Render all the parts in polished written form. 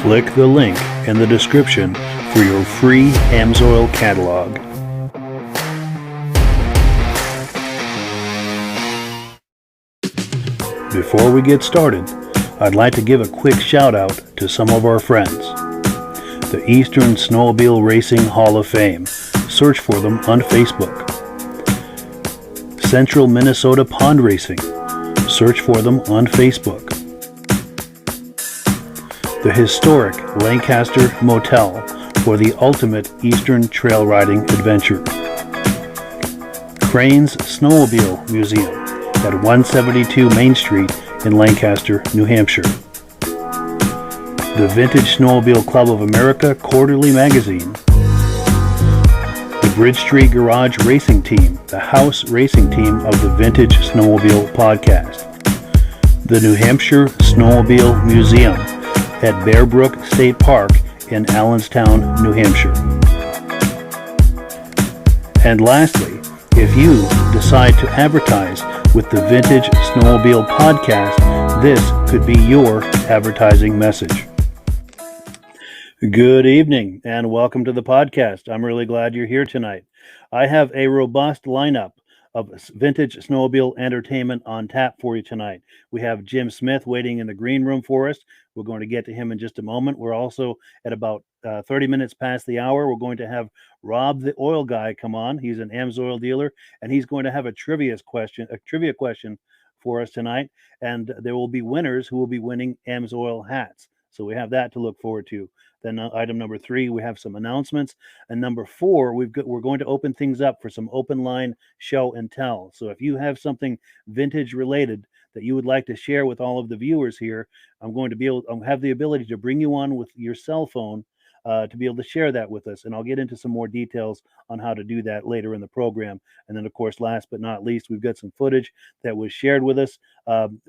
Click the link in the description for your free AMSOIL catalog. Before we get started, I'd like to give a quick shout out to some of our friends. The Eastern Snowmobile Racing Hall of Fame. Search for them on Facebook. Central Minnesota Pond Racing. Search for them on Facebook. The historic Lancaster Motel for the ultimate Eastern trail riding adventure. Crane's Snowmobile Museum at 172 Main Street in Lancaster, New Hampshire. The Vintage Snowmobile Club of America Quarterly Magazine. The Bridge Street Garage Racing Team, the house racing team of the Vintage Snowmobile Podcast. The New Hampshire Snowmobile Museum at Bear Brook State Park in Allenstown, New Hampshire. And lastly, if you decide to advertise with the Vintage Snowmobile Podcast, this could be your advertising message. Good evening and welcome to the podcast. I'm really glad you're here tonight. I have a robust lineup of Vintage Snowmobile entertainment on tap for you tonight. We have Jim Smith waiting in the green room for us. We're going to get to him in just a moment. We're also at about 30 minutes past the hour. We're going to have Rob the Oil Guy come on. He's an AMSOIL dealer, and he's going to have a trivia question for us tonight. And there will be winners who will be winning AMSOIL hats. So we have that to look forward to. Then item number 3, we have some announcements. And number 4, we're going to open things up for some open line show and tell. So if you have something vintage related that you would like to share with all of the viewers here, I'm going to have the ability to bring you on with your cell phone to be able to share that with us. And I'll get into some more details on how to do that later in the program. And then, of course, last but not least, we've got some footage that was shared with us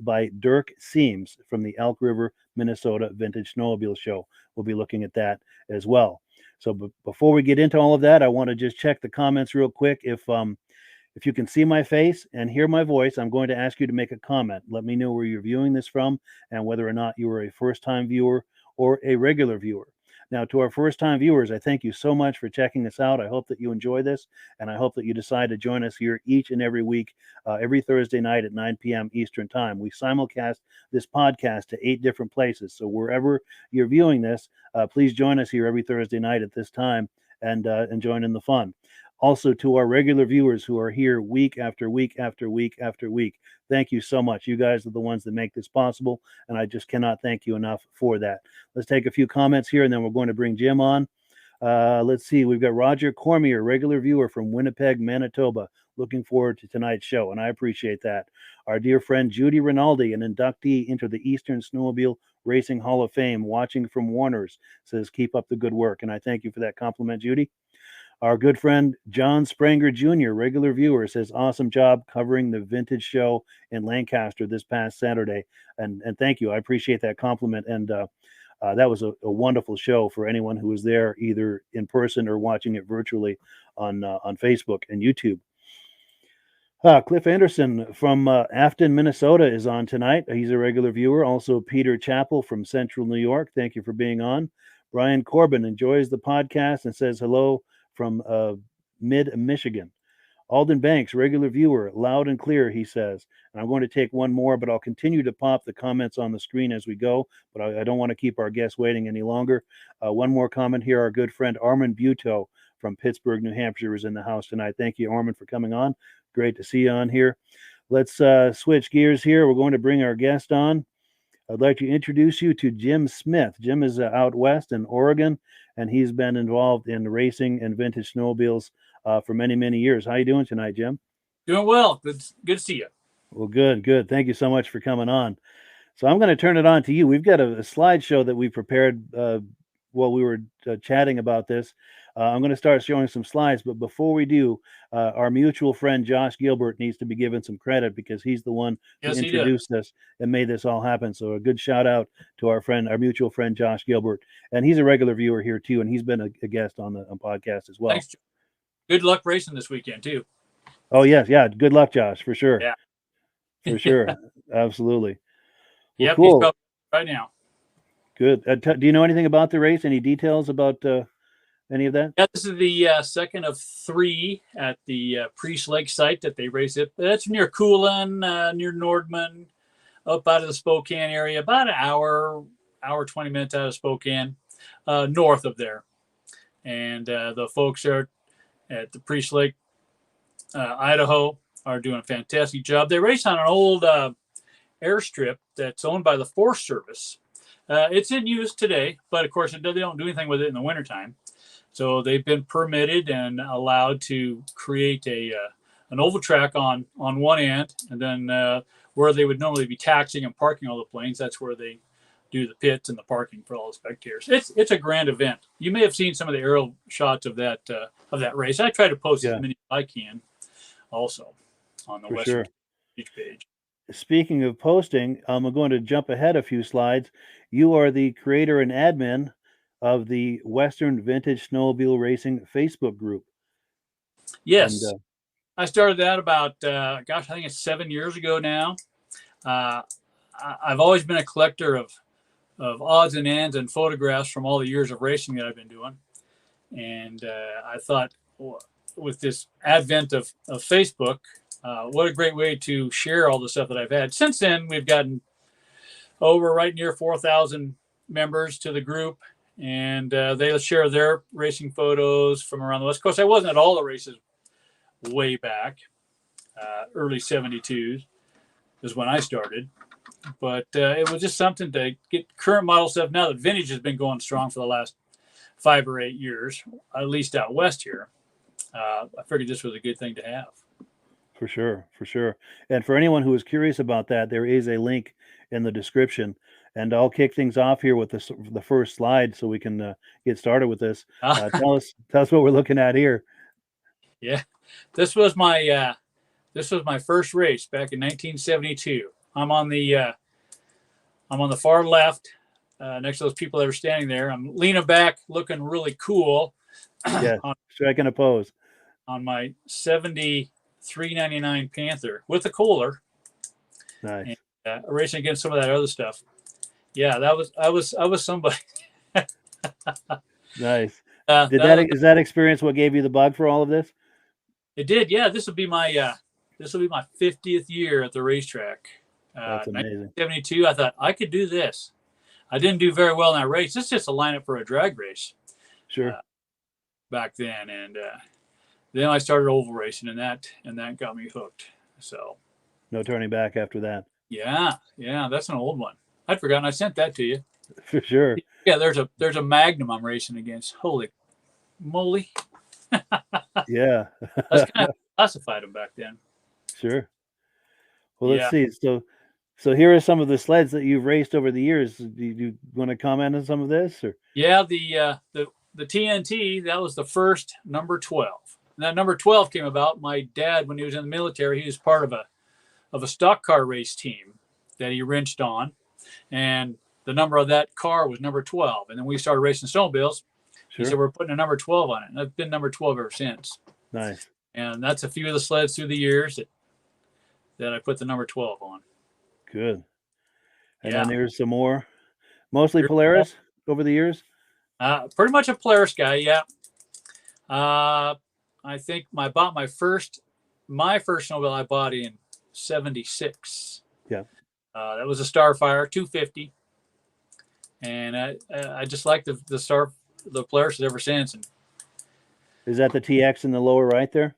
by Dirk Siems from the Elk River, Minnesota Vintage Snowmobile Show. We'll be looking at that as well. So before we get into all of that, I want to just check the comments real quick. If you can see my face and hear my voice, I'm going to ask you to make a comment. Let me know where you're viewing this from and whether or not you are a first-time viewer or a regular viewer. Now, to our first-time viewers, I thank you so much for checking us out. I hope that you enjoy this, and I hope that you decide to join us here each and every week, every Thursday night at 9 p.m. Eastern Time. We simulcast this podcast to 8 different places, so wherever you're viewing this, please join us here every Thursday night at this time and join in the fun. Also, to our regular viewers who are here week after week after week after week, thank you so much. You guys are the ones that make this possible, and I just cannot thank you enough for that. Let's take a few comments here, and then we're going to bring Jim on. Let's see. We've got Roger Cormier, regular viewer from Winnipeg, Manitoba. Looking forward to tonight's show, and I appreciate that. Our dear friend Judy Rinaldi, an inductee into the Eastern Snowmobile Racing Hall of Fame, watching from Warner's, says, keep up the good work. And I thank you for that compliment, Judy. Our good friend John Spranger Jr., regular viewer, says, awesome job covering the vintage show in Lancaster this past Saturday. And thank you. I appreciate that compliment. And that was a wonderful show for anyone who was there, either in person or watching it virtually on Facebook and YouTube. Cliff Anderson from Afton, Minnesota is on tonight. He's a regular viewer. Also, Peter Chappell from Central New York. Thank you for being on. Brian Corbin enjoys the podcast and says hello from mid-Michigan. Alden Banks, regular viewer, loud and clear, he says. And I'm going to take one more, but I'll continue to pop the comments on the screen as we go. But I don't want to keep our guests waiting any longer. One more comment here. Our good friend Armin Buteau from Pittsburgh, New Hampshire is in the house tonight. Thank you, Armin, for coming on. Great to see you on here. Let's switch gears here. We're going to bring our guest on. I'd like to introduce you to Jim Smith. Jim is out west in Oregon, and he's been involved in racing and vintage snowmobiles for many, many years. How you doing tonight, Jim? Doing well. Good to see you. Well, good. Thank you so much for coming on. So I'm going to turn it on to you. We've got a slideshow that we prepared while we were chatting about this. I'm going to start showing some slides, but before we do, our mutual friend Josh Gilbert needs to be given some credit because he's the one who introduced us and made this all happen. So a good shout out to our mutual friend Josh Gilbert, and he's a regular viewer here too, and he's been a guest on the podcast as well. Thanks. Good luck racing this weekend too. Oh yes, yeah. Good luck, Josh, for sure. Yeah, for sure, absolutely. Well, yep, cool. He's right now. Good. Do you know anything about the race? Any details about any of that? Yeah, this is the second of three at the Priest Lake site that they race it. That's near Coolin, near Nordman, up out of the Spokane area, about an hour 20 minutes out of Spokane, north of there. And the folks there at the Priest Lake, Idaho, are doing a fantastic job. They race on an old airstrip that's owned by the Forest Service. It's in use today, but of course they don't do anything with it in the wintertime. So they've been permitted and allowed to create an oval track on one end, and then where they would normally be taxiing and parking all the planes, that's where they do the pits and the parking for all the spectators. It's a grand event. You may have seen some of the aerial shots of that race. I try to post as many as I can, also on the Western Beach page. Speaking of posting, I'm going to jump ahead a few slides. You are the creator and admin of the Western Vintage Snowmobile Racing Facebook group. Yes. And, I started that about, I think it's 7 years ago now. I've always been a collector of odds and ends and photographs from all the years of racing that I've been doing. And I thought, with this advent of Facebook, what a great way to share all the stuff that I've had. Since then, we've gotten over right near 4,000 members to the group, and they share their racing photos from around the West Coast. I wasn't at all the races way back, early 72s is when I started, but it was just something to get current model stuff. Now that vintage has been going strong for the last 5 or 8 years, at least out west here, I figured this was a good thing to have. For sure. And for anyone who is curious about that, there is a link in the description. And I'll kick things off here with the first slide so we can get started with this. Tell us what we're looking at here. Yeah, this was my first race back in 1972. I'm on the far left, next to those people that are standing there. I'm leaning back, looking really cool. Yeah, striking a pose on my 7399 Panther with a Kohler. Nice. And, racing against some of that other stuff. Yeah, I was somebody. Nice. Is that experience what gave you the bug for all of this? It did. Yeah, this will be my 50th year at the racetrack. That's amazing. 1972. I thought I could do this. I didn't do very well in that race. It's just a lineup for a drag race. Sure. Back then, and then I started oval racing, and that got me hooked. So. No turning back after that. Yeah, that's an old one. I'd forgotten I sent that to you. For sure. Yeah, there's a Magnum I'm racing against. Holy moly. Yeah. That's kind of classified them back then. Sure. Well, Yeah. let's see. So here are some of the sleds that you've raced over the years. Do you want to comment on some of this? Or Yeah, the TNT, that was the first number 12. And that number 12 came about. My dad, when he was in the military, he was part of a stock car race team that he wrenched on. And the number of that car was number 12. And then we started racing snowmobiles. He sure. said, we're putting a number 12 on it. And I've been number 12 ever since. Nice. And that's a few of the sleds through the years that I put the number 12 on. Good. And Yeah. then here's some more. Mostly Polaris over the years? Pretty much a Polaris guy, yeah. I think I bought my first snowmobile I bought in 76. Yeah. That was a Starfire 250. And I just like the Polaris ever since. And Is that the TX in the lower right there?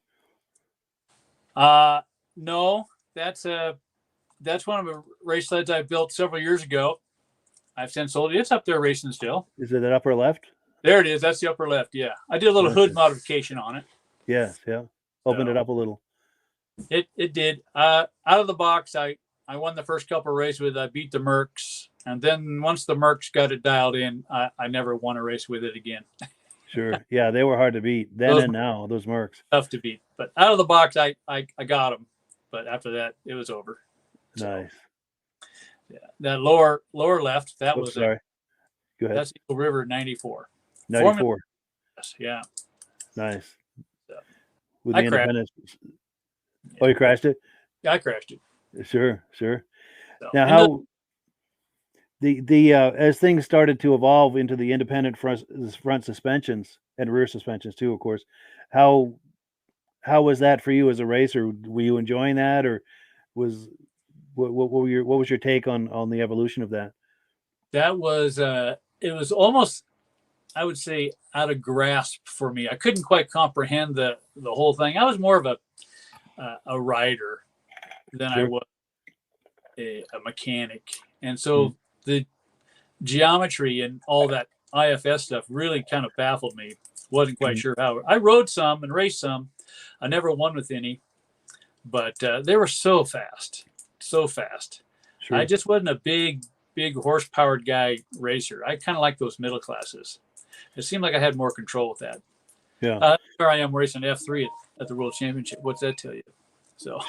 no, that's one of the race sleds I built several years ago. I've since sold it. It's up there racing still. Is it that upper left? There it is. That's the upper left. Yeah. I did a little hood modification on it. Yes, yeah. Opened it up a little. It did. Out of the box, I won the first couple of races with. I beat the Mercs, and then once the Mercs got it dialed in, I never won a race with it again. Sure. Yeah, they were hard to beat then and now. Those Mercs. Tough to beat, but out of the box, I got them. But after that, it was over. Nice. Yeah, that lower left. That was sorry. Go ahead. That's Eagle River 94. 94. Yeah. Nice. So, With the independence. Oh, you crashed it? Yeah, I crashed it. Sure. So, Now, how the as things started to evolve into the independent front suspensions and rear suspensions too, of course, how was that for you as a racer? Were you enjoying that, or what was your take on the evolution of that? That was it was almost, I would say, out of grasp for me. I couldn't quite comprehend the whole thing. I was more of a rider than I was a mechanic, and so the geometry and all that IFS stuff really kind of baffled me. Wasn't quite sure how. I rode some and raced some. I never won with any, but they were so fast. Sure. I just wasn't a big horse-powered guy racer. I kind of like those middle classes. It seemed like I had more control with that. Yeah. Here I am racing F3 at the World Championship. What's that tell you? So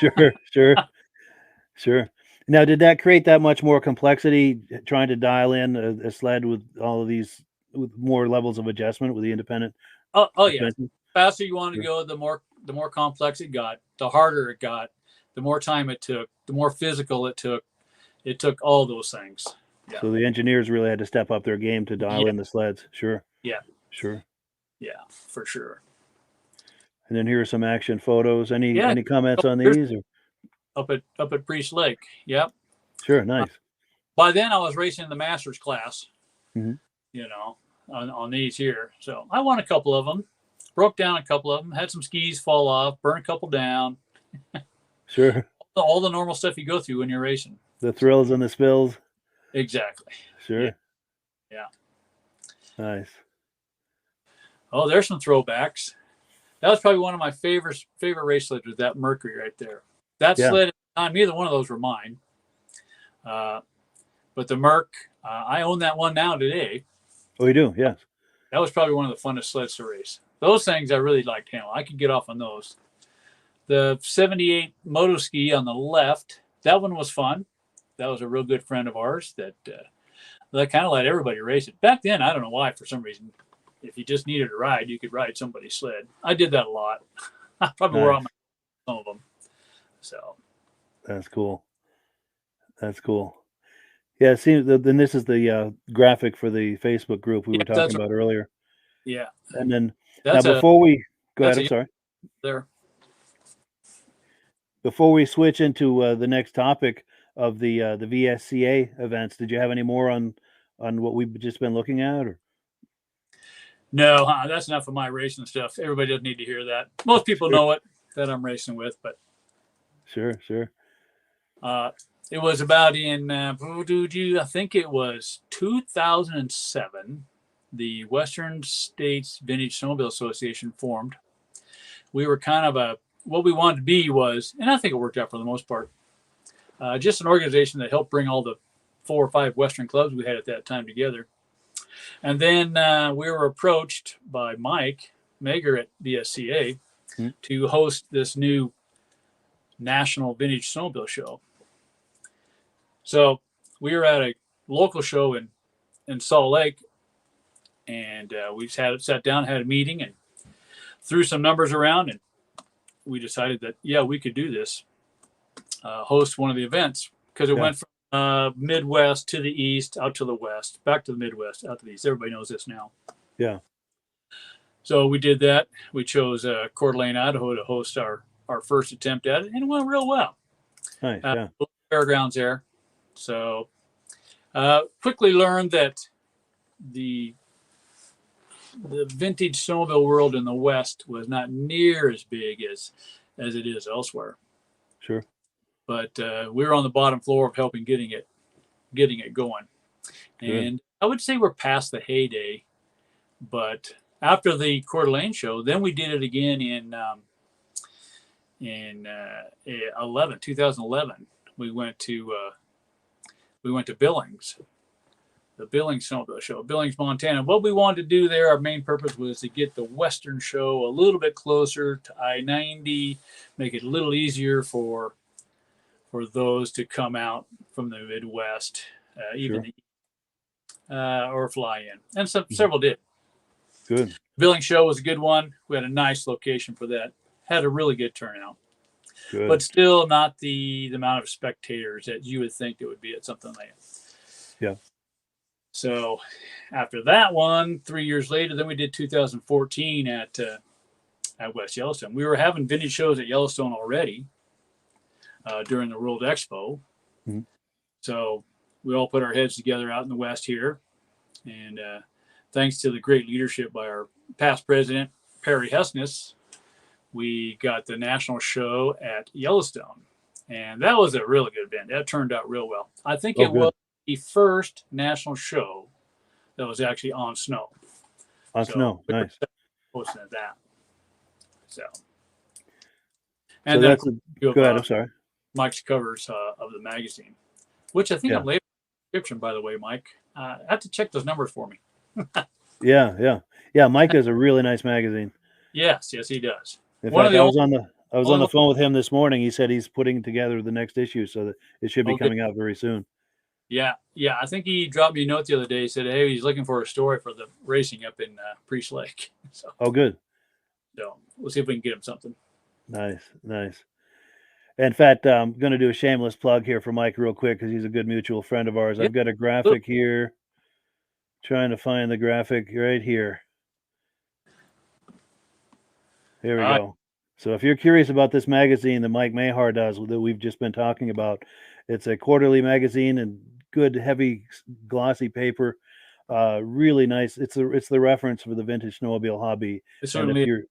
Sure. Now, did that create that much more complexity trying to dial in a sled with all of these, with more levels of adjustment with the independent? Oh yeah. The faster you wanted to go, the more complex it got, the harder it got, the more time it took, the more physical it took. It took all those things. Yeah. So the engineers really had to step up their game to dial in the sleds. Sure. Yeah. Sure. Yeah, for sure. And then here are some action photos. Any comments on these? Or? Up at Priest Lake. Yep. Sure. Nice. By then I was racing the Masters class, mm-hmm. On these here. So I won a couple of them, broke down a couple of them, had some skis fall off, burned a couple down. Sure. All the normal stuff you go through when you're racing. The thrills and the spills. Exactly. Sure. Yeah. Nice. Oh, there's some throwbacks. That was probably one of my favorite race sleds, with that Mercury right there. That sled at the time, neither one of those were mine. But the Merc, I own that one now today. Oh, you do? Yes. That was probably one of the funnest sleds to race. Those things I really liked handling. I could get off on those. The 78 Moto Ski on the left, that one was fun. That was a real good friend of ours that kind of let everybody race it. Back then, I don't know why, for some reason, if you just needed a ride, you could ride somebody's sled. I did that a lot. I probably wore on some of them. So that's cool. Yeah, it seems. Then this is the graphic for the Facebook group we were talking about earlier. Yeah. And then before we go ahead, I'm sorry. There. Before we switch into the next topic of the VSCA events, did you have any more on what we've just been looking at, or? No, that's enough of my racing stuff. Everybody doesn't need to hear that. Most people know it that I'm racing with, but sure. It was about in I think it was 2007 the Western States Vintage Snowmobile Association formed. We were kind of what we wanted to be was, and I think it worked out for the most part, just an organization that helped bring all the 4 or 5 Western clubs we had at that time together. And then we were approached by Mike Mager at VSCA to host this new National Vintage Snowmobile Show. So we were at a local show in Salt Lake, and we sat down, had a meeting, and threw some numbers around, and we decided that, yeah, we could do this, host one of the events, because it went from Midwest to the East, out to the West, back to the Midwest, out to the East. Everybody knows this now. Yeah. So we did that. We chose Coeur d'Alene, Idaho to host our first attempt at it, and it went real well. Nice, fairgrounds there. So quickly learned that the vintage snowmobile world in the West was not near as big as it is elsewhere. Sure. But we were on the bottom floor of helping getting it going. Good. And I would say we're past the heyday. But after the Coeur d'Alene show, then we did it again in 2011. We went to Billings, the Billings Snowmobile Show, Billings, Montana. What we wanted to do there, our main purpose was to get the Western show a little bit closer to I-90, make it a little easier for those to come out from the Midwest, or fly in. And several did. Good. Billings show was a good one. We had a nice location for that. Had a really good turnout. Good. But still not the amount of spectators that you would think it would be at something like that. Yeah. So after that one, 3 years later, then we did 2014 at West Yellowstone. We were having vintage shows at Yellowstone already during the World Expo. Mm-hmm. So we all put our heads together out in the West here. And thanks to the great leadership by our past president, Perry Hessness, we got the national show at Yellowstone. And that was a really good event. That turned out real well. I think it was the first national show that was actually on snow. Snow, nice. Posting at that. So then that's go ahead. I'm sorry. Mike's covers of the magazine, which I think I'm later in the description, by the way, Mike. I have to check those numbers for me. Yeah. Mike has a really nice magazine. Yes, he does. In fact, I was on the phone with him this morning. He said he's putting together the next issue, so that it should be coming out very soon. Yeah. I think he dropped me a note the other day. He said, "Hey, he's looking for a story for the racing up in Priest Lake." So, good. So we'll see if we can get him something. Nice. In fact, I'm going to do a shameless plug here for Mike real quick because he's a good mutual friend of ours. Yep. I've got a graphic here. Trying to find the graphic right here. Here we go. So if you're curious about this magazine that Mike Mahar does, that we've just been talking about, it's a quarterly magazine and good, heavy, glossy paper. Really nice. It's the reference for the vintage snowmobile hobby. And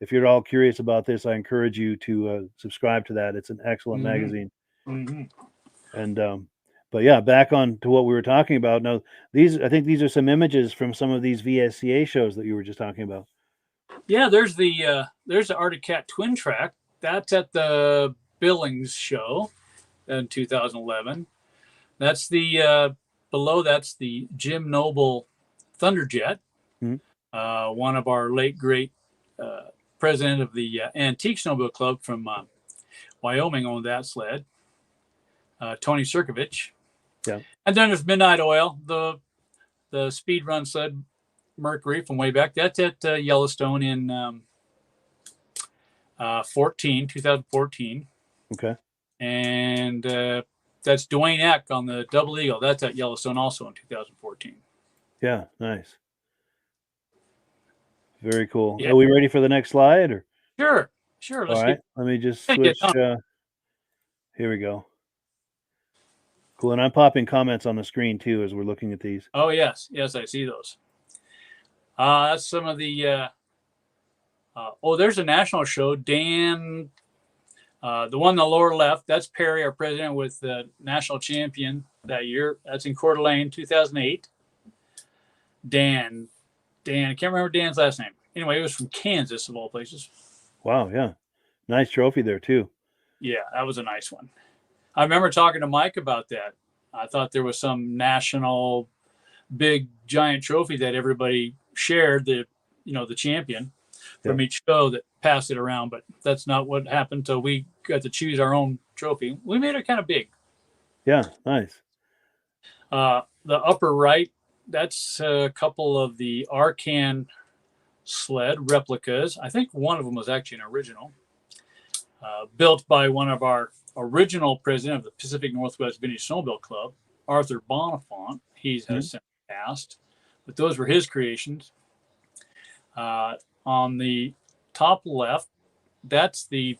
if you're all curious about this, I encourage you to subscribe to that. It's an excellent magazine. Mm-hmm. And but yeah, back on to what we were talking about. Now, I think these are some images from some of these VSCA shows that you were just talking about. Yeah, there's the Arctic Cat Twin Track. That's at the Billings show in 2011. That's the below. That's the Jim Noble Thunderjet. Mm-hmm. One of our late great president of the Antique Snowmobile Club from Wyoming owned that sled. Tony Sirkovich. Yeah. And then there's Midnight Oil, the speed run sled Mercury from way back. That's at Yellowstone in 2014. Okay. And that's Dwayne Eck on the Double Eagle. That's at Yellowstone also in 2014. Yeah, nice. Very cool. Yeah. Are we ready for the next slide? Or? Sure. All right. Let me just switch. Here we go. Cool. And I'm popping comments on the screen too as we're looking at these. Oh, yes. Yes, I see those. That's some of the there's a national show. Dan, the one on the lower left, that's Perry, our president, with the national champion that year. That's in Coeur d'Alene, 2008. Dan, Dan. I can't remember Dan's last name. Anyway, it was from Kansas, of all places. Wow, yeah. Nice trophy there, too. Yeah, that was a nice one. I remember talking to Mike about that. I thought there was some national big giant trophy that everybody shared, the champion from each show that passed it around, but that's not what happened. So we got to choose our own trophy. We made it kind of big. Yeah, nice. The upper right, that's a couple of the Arcan sled replicas. I think one of them was actually an original, built by one of our original president of the Pacific Northwest Vintage Snowmobile Club, Arthur Bonifant. He has since passed, but those were his creations. On the top left, that's the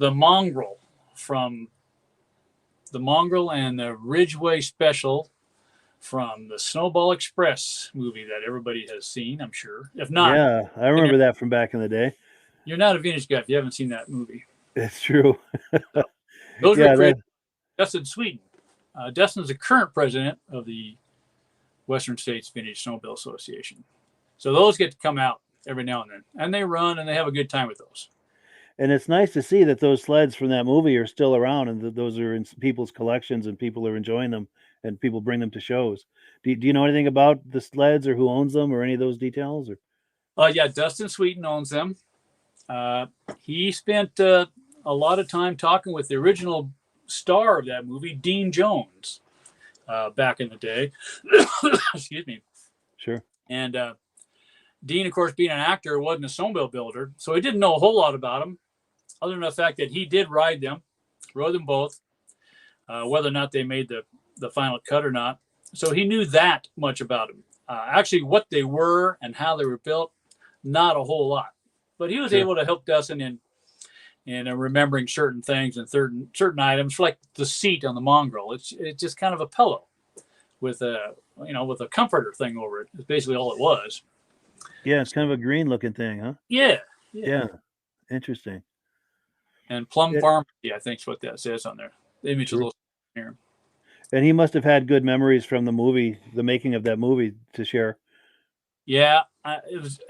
mongrel from the mongrel and the Ridgeway Special from the Snowball Express movie that everybody has seen, I'm sure. If not, yeah, I remember that from back in the day. You're not a vintage guy if you haven't seen that movie. It's true. Those were created by Dustin Sweden. Dustin's the current president of the Western States Vintage Snowmobile Association. So those get to come out every now and then, and they run and they have a good time with those. And it's nice to see that those sleds from that movie are still around and that those are in people's collections and people are enjoying them and people bring them to shows. Do you know anything about the sleds or who owns them or any of those details? Or yeah, Dustin Sweden owns them. He spent a lot of time talking with the original star of that movie, Dean Jones, back in the day. Excuse me. Sure. And Dean, of course, being an actor, wasn't a snowmobile builder, so he didn't know a whole lot about them, other than the fact that he did rode them both, whether or not they made the final cut or not. So he knew that much about them. Actually, what they were and how they were built, not a whole lot. But he was able to help Dustin in remembering certain things and certain items, like the seat on the mongrel. It's just kind of a pillow with a comforter thing over it. It's basically all it was. Yeah, it's kind of a green looking thing, huh? Yeah. Interesting. And Plum Pharmacy, I think is what that says on there. The image is a little here. And he must have had good memories from the movie, the making of that movie, to share. Yeah, it was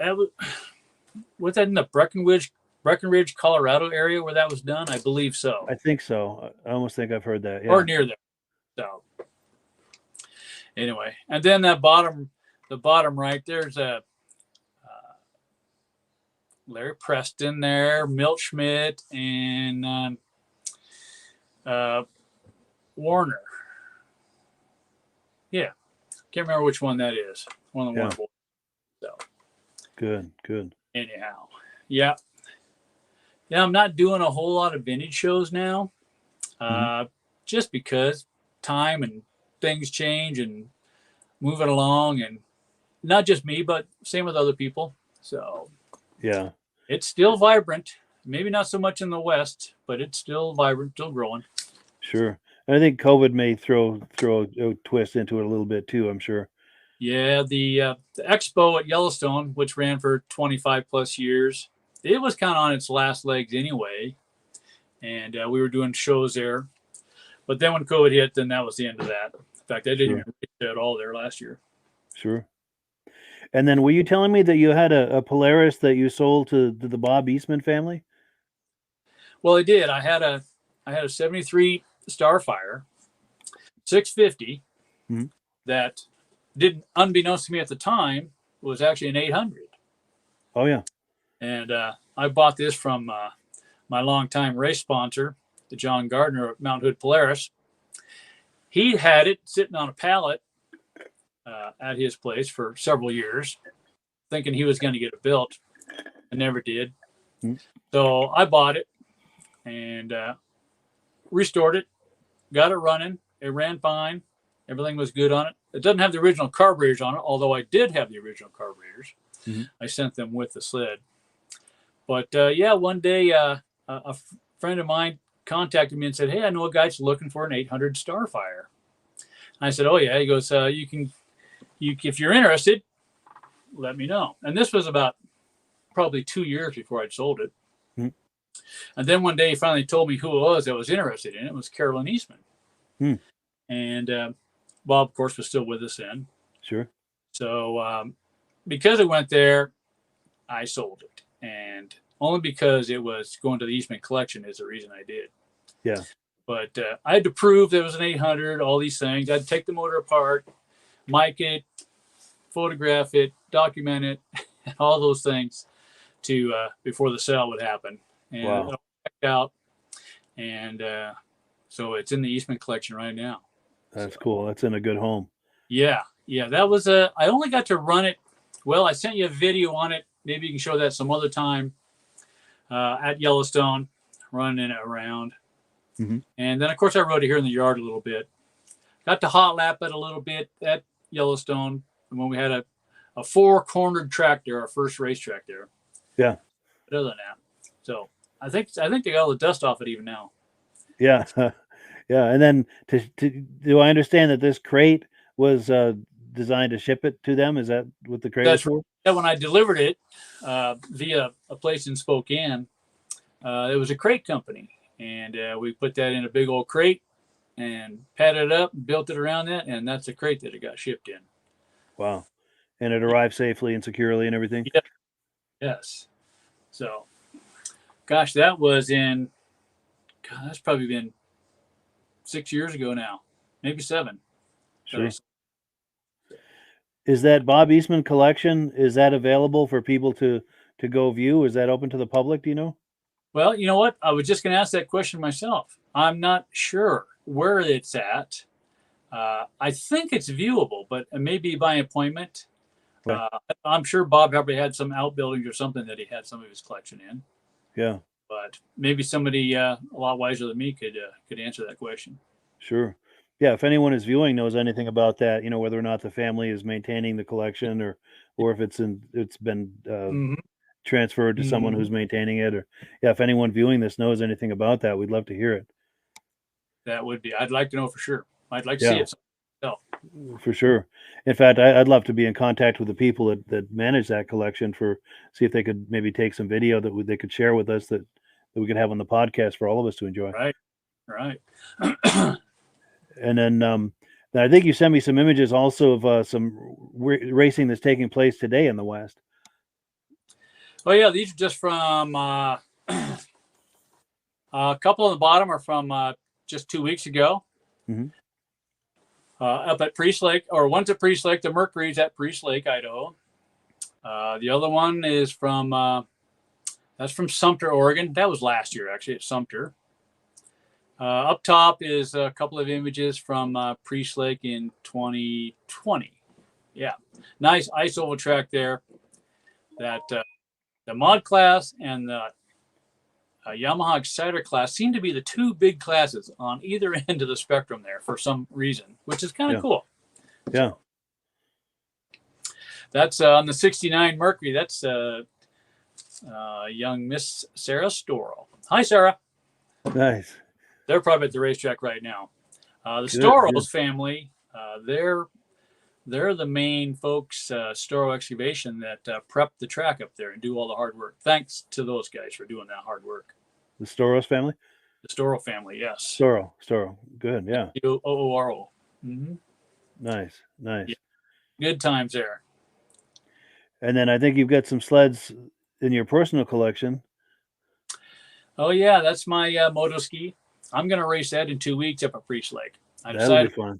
was that in the Breckenridge, Colorado area where that was done? I believe so. I think so. I almost think I've heard that. Yeah. Or near there. So anyway, and then the bottom right, there's a Larry Preston there, Milt Schmidt, and Warner. Yeah, can't remember which one that is. One of the Warner boys. So good. Anyhow, yeah. I'm not doing a whole lot of vintage shows now, just because time and things change and moving along, and not just me, but same with other people. So yeah, it's still vibrant. Maybe not so much in the West, but it's still vibrant, still growing. Sure. And I think COVID may throw a twist into it a little bit too, I'm sure. Yeah, the expo at Yellowstone, which ran for 25 plus years, it was kind of on its last legs anyway. And we were doing shows there. But then when COVID hit, then that was the end of that. In fact, I didn't even reach it at all there last year. Sure. And then were you telling me that you had a Polaris that you sold to the Bob Eastman family? Well, I did. I had a 73 Starfire 650 that didn't, unbeknownst to me at the time, was actually an 800. Oh, yeah. And I bought this from my longtime race sponsor, the John Gardner at Mount Hood Polaris. He had it sitting on a pallet at his place for several years, thinking he was going to get it built. I never did. So I bought it and restored it, got it running. It ran fine. Everything was good on it. It doesn't have the original carburetors on it, although I did have the original carburetors. I sent them with the sled. But one day a friend of mine contacted me and said, "Hey, I know a guy's looking for an 800 Starfire." I said, "Oh yeah." He goes, if you're interested, let me know." And this was about probably 2 years before I'd sold it. And then one day he finally told me who it was that was interested in it. It was Carolyn Eastman. And Bob, of course, was still with us then. Sure. So because it went there, I sold it, and only because it was going to the Eastman collection is the reason I did. Yeah. But I had to prove there was an 800, all these things. I'd take the motor apart, mic it, photograph it, document it, all those things to before the sale would happen. And Wow. checked out, and so it's in the Eastman collection right now. That's cool. That's in a good home. Yeah, that was I only got to run it. Well, I sent you a video on it. Maybe you can show that some other time at Yellowstone, running it around. Mm-hmm. And then, of course, I rode it here in the yard a little bit. Got to hot lap it a little bit at Yellowstone when we had a four-cornered track there, our first racetrack there. Yeah. But other than that, so I think they got all the dust off it even now. Yeah. Yeah. And then do I understand that this crate was designed to ship it to them? Is that what the crate was for? Yeah, when I delivered it via a place in Spokane, it was a crate company. And we put that in a big old crate and padded it up, built it around that, and that's the crate that it got shipped in. Wow. And it arrived safely and securely and everything? Yeah. Yes. So, gosh, that was that's probably been 6 years ago now, maybe 7. Sure. Is that Bob Eastman collection, is that available for people to go view? Is that open to the public, do you know? Well, you know what? I was just going to ask that question myself. I'm not sure where it's at. I think it's viewable, but maybe by appointment. Okay. I'm sure Bob probably had some outbuildings or something that he had some of his collection in. Yeah. But maybe somebody a lot wiser than me could answer that question. Sure. Yeah, if anyone is viewing knows anything about that, whether or not the family is maintaining the collection or if it's been transferred to someone who's maintaining it, or if anyone viewing this knows anything about that, we'd love to hear it. That would be, I'd like to know for sure. I'd like to see it. For sure. In fact, I'd love to be in contact with the people that manage that collection see if they could maybe take some video that they could share with us that we could have on the podcast for all of us to enjoy. Right. And then I think you sent me some images also of some racing that's taking place today in the West. Oh yeah, these are just from a couple on the bottom are from just 2 weeks ago. Mm-hmm. Up at Priest Lake, or one's at Priest Lake. The Mercury's at Priest Lake, Idaho. The other one is that's from Sumter, Oregon. That was last year, actually, at Sumter. Up top is a couple of images from Priest Lake in 2020. Yeah, nice ice oval track there. That the mod class and the Yamaha Exciter class seem to be the two big classes on either end of the spectrum there for some reason, which is kind of cool. Yeah. That's on the 69 Mercury. That's young Miss Sarah Storrow. Hi, Sarah. Nice. They're probably at the racetrack right now. The Storrows family, they're the main folks, Storrow Excavation, that prep the track up there and do all the hard work. Thanks to those guys for doing that hard work. The Storrows family? The Storrow family, yes. Storrow. Good, yeah. Ooro. Mm-hmm. Nice. Yeah. Good times there. And then I think you've got some sleds in your personal collection. Oh, yeah, that's my moto ski. I'm going to race that in 2 weeks up at Priest Lake. I That'll decided be fun. to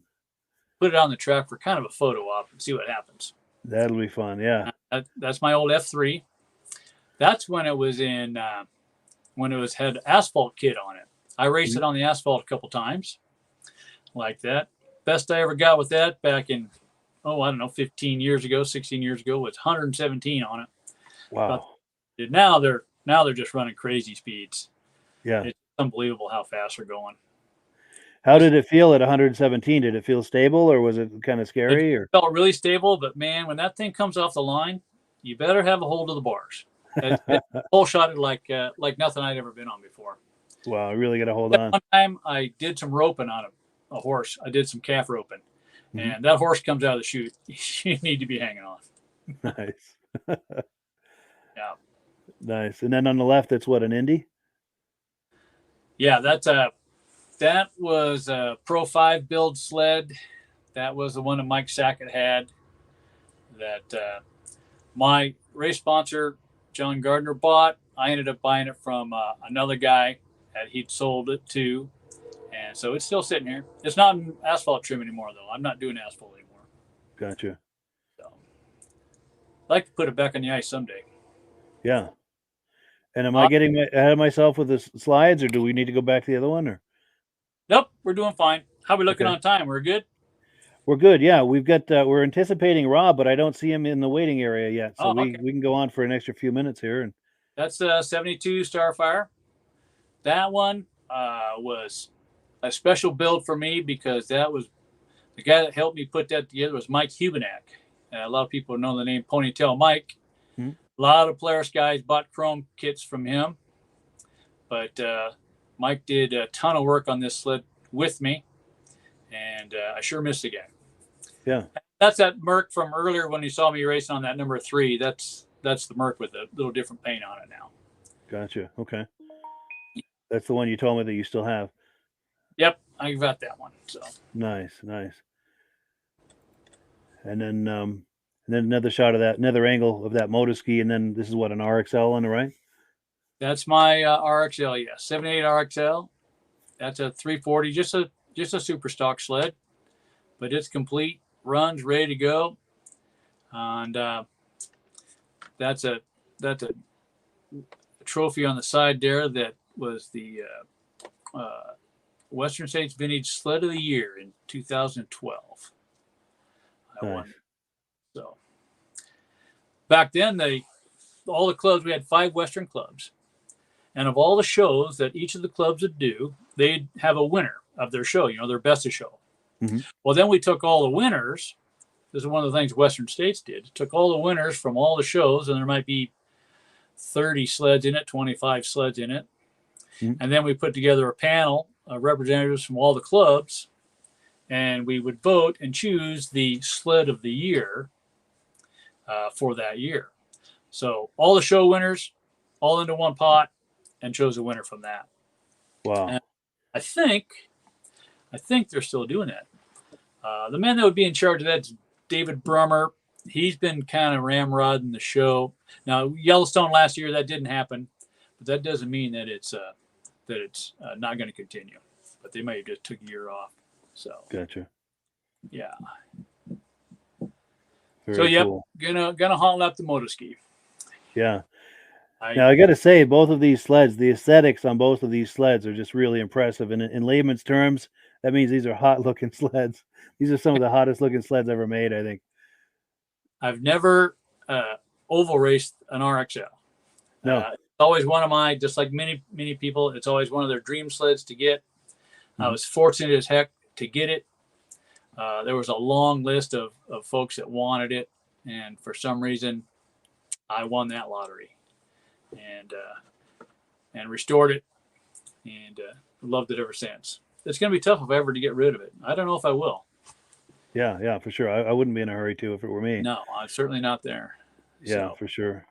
put it on the track for kind of a photo op and see what happens. That'll be fun, yeah. That's my old F3. That's when it was had asphalt kit on it. I raced it on the asphalt a couple times like that. Best I ever got with that back in, 16 years ago was 117 on it. Wow. But now they're just running crazy speeds. Yeah. It's unbelievable how fast they're going. How did it feel at 117? Did it feel stable or was it kind of scary? It felt really stable, but man, when that thing comes off the line, you better have a hold of the bars. It's whole shotted like nothing I'd ever been on before. Wow, really got to hold on. One time I did some roping on a horse. I did some calf roping. Mm-hmm. And that horse comes out of the chute. You need to be hanging on. Nice. Yeah. Nice. And then on the left, that's what, an Indy? Yeah, that was a Pro 5 build sled. That was the one that Mike Sackett had. That my race sponsor, John Gardner, bought. I ended up buying it from another guy that he'd sold it to. And so it's still sitting here. It's not an asphalt trim anymore, though. I'm not doing asphalt anymore. Gotcha. So I'd like to put it back on the ice someday. Yeah. And am I getting ahead of myself with the slides, or do we need to go back to the other one? Or nope, we're doing fine. How are we looking on time? We're good? We're good. Yeah, we've got. We're anticipating Rob, but I don't see him in the waiting area yet. So we can go on for an extra few minutes here. And that's 72 Starfire. That one was a special build for me because that was the guy that helped me put that together was Mike Hubenak. A lot of people know the name Ponytail Mike. A lot of Polaris guys bought chrome kits from him, but Mike did a ton of work on this sled with me, and I sure missed the guy. Yeah, that's that Merc from earlier when you saw me racing on that number 3. That's the Merc with a little different paint on it now. Gotcha. Okay, that's the one you told me that you still have. Yep, I got that one. So nice. And then another shot of that, another angle of that motoski, and then this is what, an RXL on the right? That's my RXL, yeah, 78 RXL. That's a 340, just a super stock sled, but it's complete, runs, ready to go, and that's a trophy on the side there that was the Western States Vintage Sled of the Year in 2012. I won. So back then, all the clubs, we had 5 Western clubs, and of all the shows that each of the clubs would do, they'd have a winner of their show, their best of show. Well, then we took all the winners. This is one of the things Western States did. Took all the winners from all the shows, and there might be 30 sleds in it, 25 sleds in it. And then we put together a panel of representatives from all the clubs, and we would vote and choose the sled of the year for that year. So all the show winners, all into one pot, and chose a winner from that. Wow. And I think they're still doing that. The man that would be in charge of that is David Brummer. He's been kind of ramrodding the show. Now, Yellowstone last year, that didn't happen, but that doesn't mean that it's not going to continue. But they might have just took a year off. So gotcha. Yeah. Very cool. gonna haul up the motoski. Yeah. Now I got to say, both of these sleds, the aesthetics on both of these sleds are just really impressive. And in layman's terms, that means these are hot-looking sleds. These are some of the hottest-looking sleds ever made, I think. I've never oval raced an RXL. No. It's always one of my, just like many people, it's always one of their dream sleds to get. I was fortunate as heck to get it. There was a long list of folks that wanted it, and for some reason, I won that lottery, and restored it, and loved it ever since. It's going to be tough if I ever to get rid of it. I don't know if I will. Yeah, for sure. I wouldn't be in a hurry to if it were me. No, I'm certainly not there. Yeah, for sure.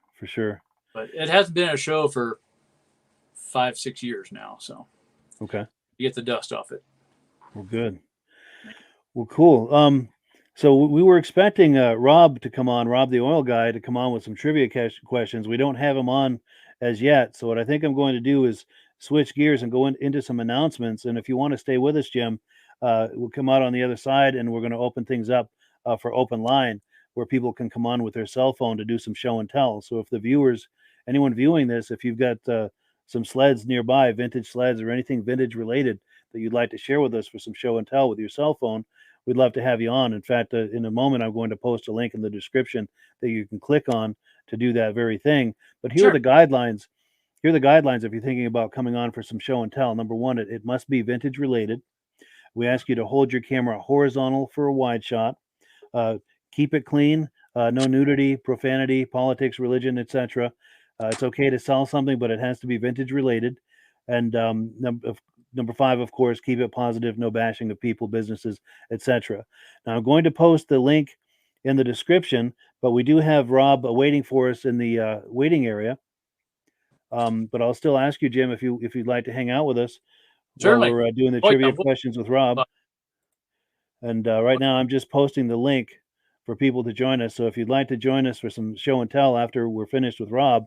But it hasn't been a show for 5-6 years now, so okay, you get the dust off it. Well, good. Well, cool. So we were expecting Rob to come on, Rob the oil guy, to come on with some trivia questions. We don't have him on as yet. So what I think I'm going to do is switch gears and go into some announcements. And if you want to stay with us, Jim, we'll come out on the other side, and we're going to open things up for open line, where people can come on with their cell phone to do some show and tell. So if the viewers, anyone viewing this, if you've got some sleds nearby, vintage sleds or anything vintage related that you'd like to share with us for some show and tell with your cell phone, we'd love to have you on. In fact, in a moment, I'm going to post a link in the description that you can click on to do that very thing. But here are the guidelines. Here are the guidelines if you're thinking about coming on for some show and tell. Number one, it must be vintage related. We ask you to hold your camera horizontal for a wide shot. Keep it clean. No nudity, profanity, politics, religion, etc. It's okay to sell something, but it has to be vintage related. And number 5, of course, keep it positive. No bashing of people, businesses, etc. Now, I'm going to post the link in the description, but we do have Rob waiting for us in the waiting area. But I'll still ask you, Jim, if you'd like to hang out with us. Certainly. While we're doing the trivia questions with Rob. And right now I'm just posting the link for people to join us. So if you'd like to join us for some show and tell after we're finished with Rob,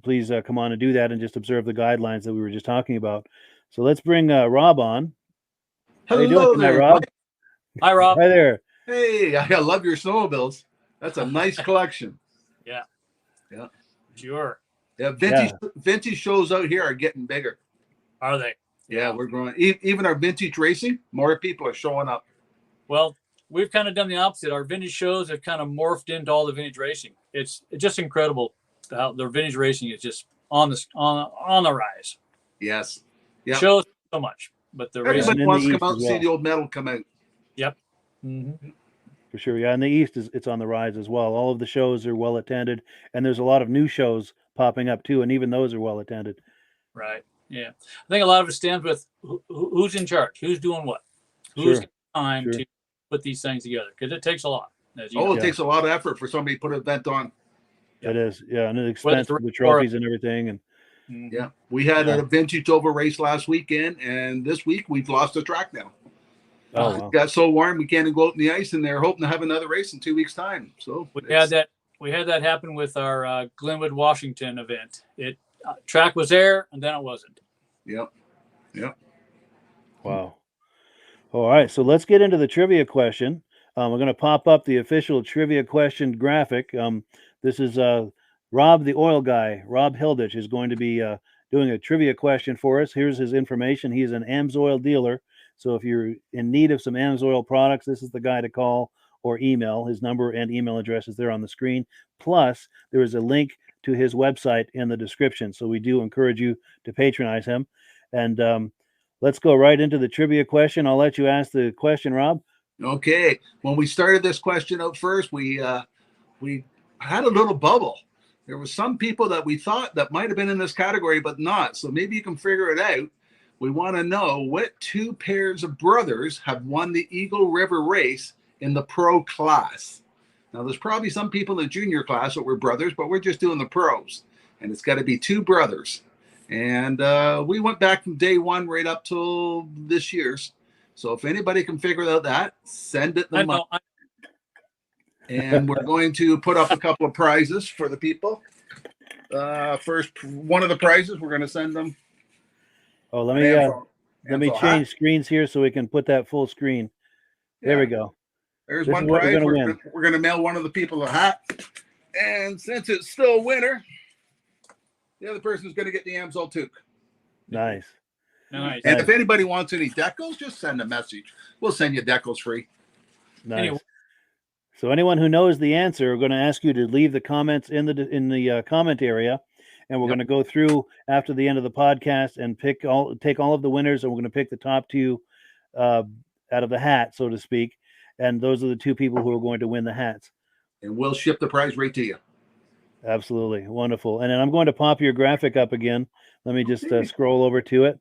please come on and do that and just observe the guidelines that we were just talking about. So let's bring Rob on. How you doing tonight, Rob? Hi, Rob. Hi there. Hey, I love your snowmobiles. That's a nice collection. Yeah. Yeah. Sure. Yeah, vintage shows out here are getting bigger. Are they? Yeah, we're growing. Even our vintage racing, more people are showing up. Well, we've kind of done the opposite. Our vintage shows have kind of morphed into all the vintage racing. It's just incredible how the vintage racing is just on the rise. Yes. Yeah. Shows so much, but the everybody racing wants to come out and see the old metal come out. Yep. Mm-hmm. For sure. Yeah. In the East, it's on the rise as well. All of the shows are well attended, and there's a lot of new shows popping up too, and even those are well attended. Right. Yeah. I think a lot of it stems with who's in charge, who's doing what, who's got time to put these things together, because it takes a lot. It takes a lot of effort for somebody to put an event on. It is. Yeah. And it's expensive, the trophies and everything. And yeah, we had a vintage over race last weekend, and this week we've lost the track now. Oh, wow. It got so warm we can't even go out in the ice, and they're hoping to have another race in 2 weeks' time. So we had that happen with our Glenwood, Washington event. It track was there, and then it wasn't. Yep. Wow. All right, so let's get into the trivia question. We're going to pop up the official trivia question graphic. This is Rob, the oil guy. Rob Hilditch is going to be doing a trivia question for us. Here's his information. He's an AMSOIL dealer. So if you're in need of some AMSOIL products, this is the guy to call or email. His number and email address is there on the screen. Plus, there is a link to his website in the description. So we do encourage you to patronize him. And let's go right into the trivia question. I'll let you ask the question, Rob. Okay. When we started this question out first, we had a little bubble. There were some people that we thought that might have been in this category, but not. So maybe you can figure it out. We want to know what two pairs of brothers have won the Eagle River race in the pro class. Now, there's probably some people in the junior class that were brothers, but we're just doing the pros. And it's got to be two brothers. And we went back from day one right up till this year's. So if anybody can figure out that, send it them up. And we're going to put up a couple of prizes for the people. First, one of the prizes, we're going to send them. Oh, let me change screens here so we can put that full screen. There we go. There's one prize. We're going to mail one of the people a hat. And since it's still winter, the other person is going to get the AMSOIL toque. Nice. And if anybody wants any decals, just send a message. We'll send you decals free. Nice. Anyway. So anyone who knows the answer, we're going to ask you to leave the comments in the comment area. And we're going to go through after the end of the podcast and take all of the winners, and we're going to pick the top two out of the hat, so to speak. And those are the two people who are going to win the hats. And we'll ship the prize right to you. Absolutely. Wonderful. And then I'm going to pop your graphic up again. Let me just scroll over to it.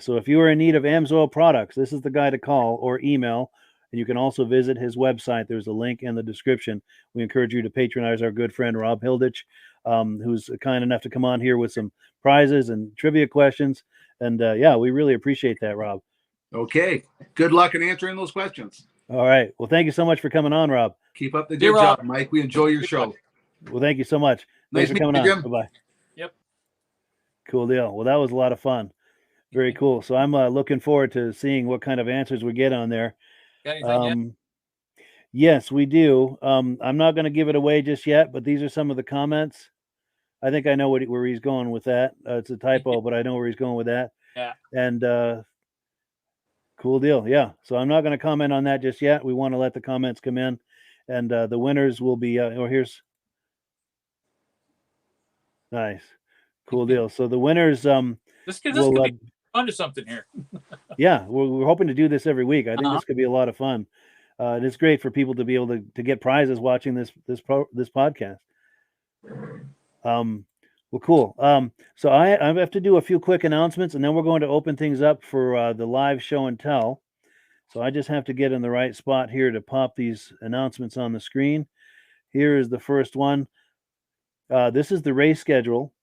So if you are in need of AMSOIL products, this is the guy to call or email. And you can also visit his website. There's a link in the description. We encourage you to patronize our good friend, Rob Hilditch, who's kind enough to come on here with some prizes and trivia questions. And we really appreciate that, Rob. Okay. Good luck in answering those questions. All right. Well, thank you so much for coming on, Rob. Keep up the good job, Mike. We enjoy your show. Well, thank you so much. Nice Thanks for coming on. Bye-bye. Yep. Cool deal. Well, that was a lot of fun. Very cool. So I'm looking forward to seeing what kind of answers we get on there. Yes, we do. I'm not going to give it away just yet, but these are some of the comments. I think I know where he's going with that. It's a typo, but I know where he's going with that. Yeah. And cool deal. Yeah. So I'm not going to comment on that just yet. We want to let the comments come in, and the winners will be. Here's nice, cool deal. So the winners. This could be fun to something here. Yeah, we're hoping to do this every week. I think this could be a lot of fun. And it's great for people to be able to get prizes watching this podcast. Well, cool. So I have to do a few quick announcements, and then we're going to open things up for the live show and tell. So I just have to get in the right spot here to pop these announcements on the screen. Here is the first one. This is the race schedule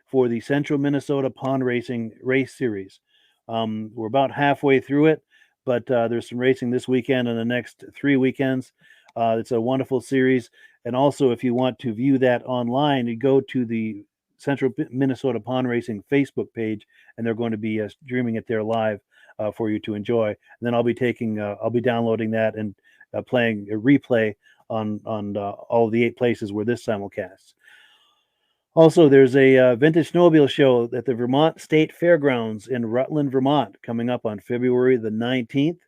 for the Central Minnesota Pond Racing Race Series. We're about halfway through it, but there's some racing this weekend and the next 3 weekends. It's a wonderful series. And also, if you want to view that online, you go to the Central Minnesota Pond Racing Facebook page, and they're going to be streaming it there live for you to enjoy. And then I'll be downloading that and playing a replay on all of the 8 places where this simulcasts. Also, there's a vintage snowmobile show at the Vermont State Fairgrounds in Rutland, Vermont, coming up on February the 19th.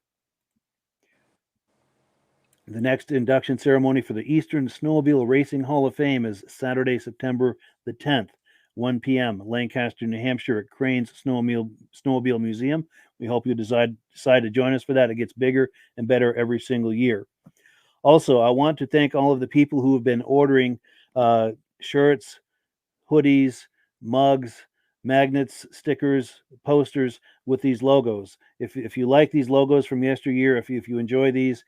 The next induction ceremony for the Eastern Snowmobile Racing Hall of Fame is Saturday, September the 10th, 1 p.m., Lancaster, New Hampshire at Crane's Snowmobile Museum. We hope you decide to join us for that. It gets bigger and better every single year. Also, I want to thank all of the people who have been ordering shirts, hoodies, mugs, magnets, stickers, posters with these logos. If you like these logos from yesteryear, if you enjoy these,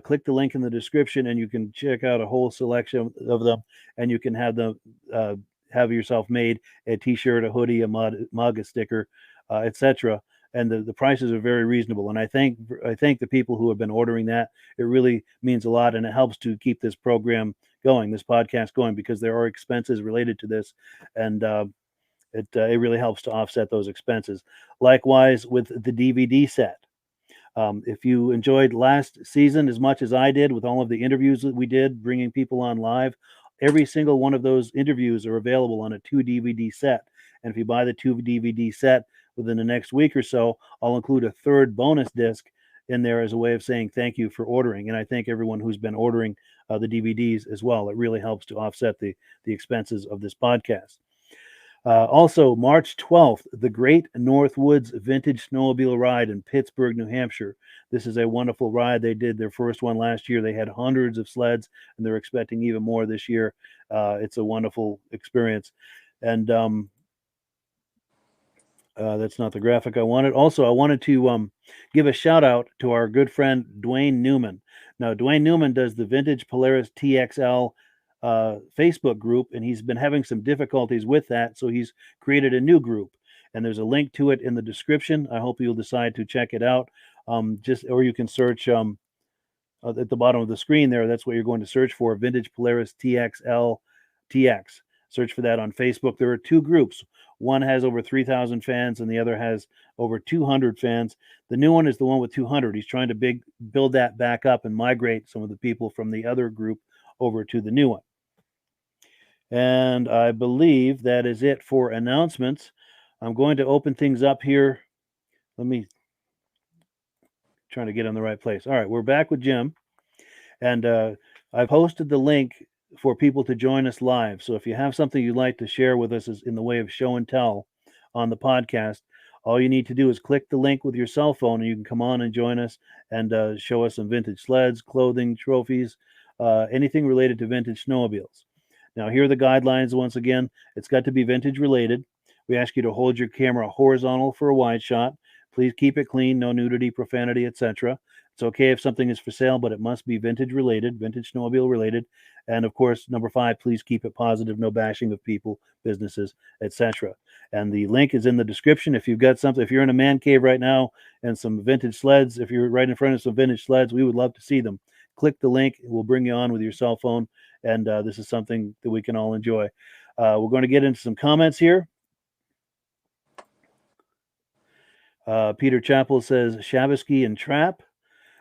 click the link in the description and you can check out a whole selection of them, and you can have them have yourself made a t-shirt, a hoodie, a mug, a sticker, etc. And the prices are very reasonable. And I thank the people who have been ordering that. It really means a lot, and it helps to keep this program going, this podcast going, because there are expenses related to this, and it really helps to offset those expenses. Likewise with the DVD set. If you enjoyed last season as much as I did with all of the interviews that we did, bringing people on live, every single one of those interviews are available on a 2 DVD set. And if you buy the 2 DVD set within the next week or so, I'll include a 3rd bonus disc in there as a way of saying thank you for ordering. And I thank everyone who's been ordering the DVDs as well. It really helps to offset the expenses of this podcast. Also, March 12th, the Great Northwoods Vintage Snowmobile Ride in Pittsburgh, New Hampshire. This is a wonderful ride. They did their first one last year. They had hundreds of sleds, and they're expecting even more this year. It's a wonderful experience. And that's not the graphic I wanted. Also, I wanted to give a shout out to our good friend, Dwayne Newman. Now, Dwayne Newman does the Vintage Polaris TXL Facebook group, and he's been having some difficulties with that, so he's created a new group, and there's a link to it in the description. I hope you'll decide to check it out. Or you can search at the bottom of the screen there. That's what you're going to search for, Vintage Polaris TXL TX. Search for that on Facebook. There are 2 groups. One has over 3,000 fans, and the other has over 200 fans. The new one is the one with 200. He's trying to build that back up and migrate some of the people from the other group over to the new one. And I believe that is it for announcements. I'm going to open things up here. Let me try to get in the right place. All right, we're back with Jim. And I've posted the link for people to join us live. So if you have something you'd like to share with us in the way of show and tell on the podcast, all you need to do is click the link with your cell phone, and you can come on and join us and show us some vintage sleds, clothing, trophies, anything related to vintage snowmobiles. Now, here are the guidelines once again. It's got to be vintage related. We ask you to hold your camera horizontal for a wide shot. Please keep it clean, no nudity, profanity, etc. It's okay if something is for sale, but it must be vintage related, vintage snowmobile related. And of course, number 5, please keep it positive, no bashing of people, businesses, etc. And the link is in the description. If you've got something, if you're in a man cave right now and some vintage sleds, if you're right in front of some vintage sleds, we would love to see them. Click the link. We'll bring you on with your cell phone. And this is something that we can all enjoy. We're going to get into some comments here. Peter Chappell says, Shabisky and Trap.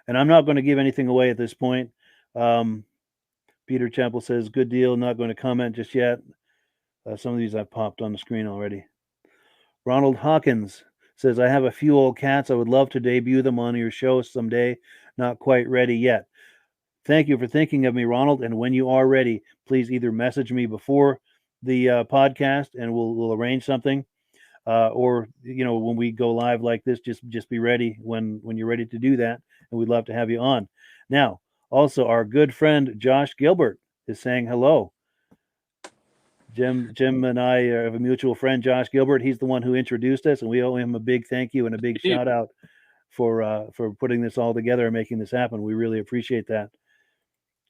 And I'm not going to give anything away at this point. Peter Chappell says, good deal. Not going to comment just yet. Some of these I've popped on the screen already. Ronald Hawkins says, I have a few old cats. I would love to debut them on your show someday. Not quite ready yet. Thank you for thinking of me, Ronald. And when you are ready, please either message me before the podcast and we'll arrange something. Or, when we go live like this, just be ready when you're ready to do that. And we'd love to have you on. Now, also, our good friend Josh Gilbert is saying hello. Jim and I have a mutual friend, Josh Gilbert. He's the one who introduced us, and we owe him a big thank you and a big shout out for putting this all together and making this happen. We really appreciate that.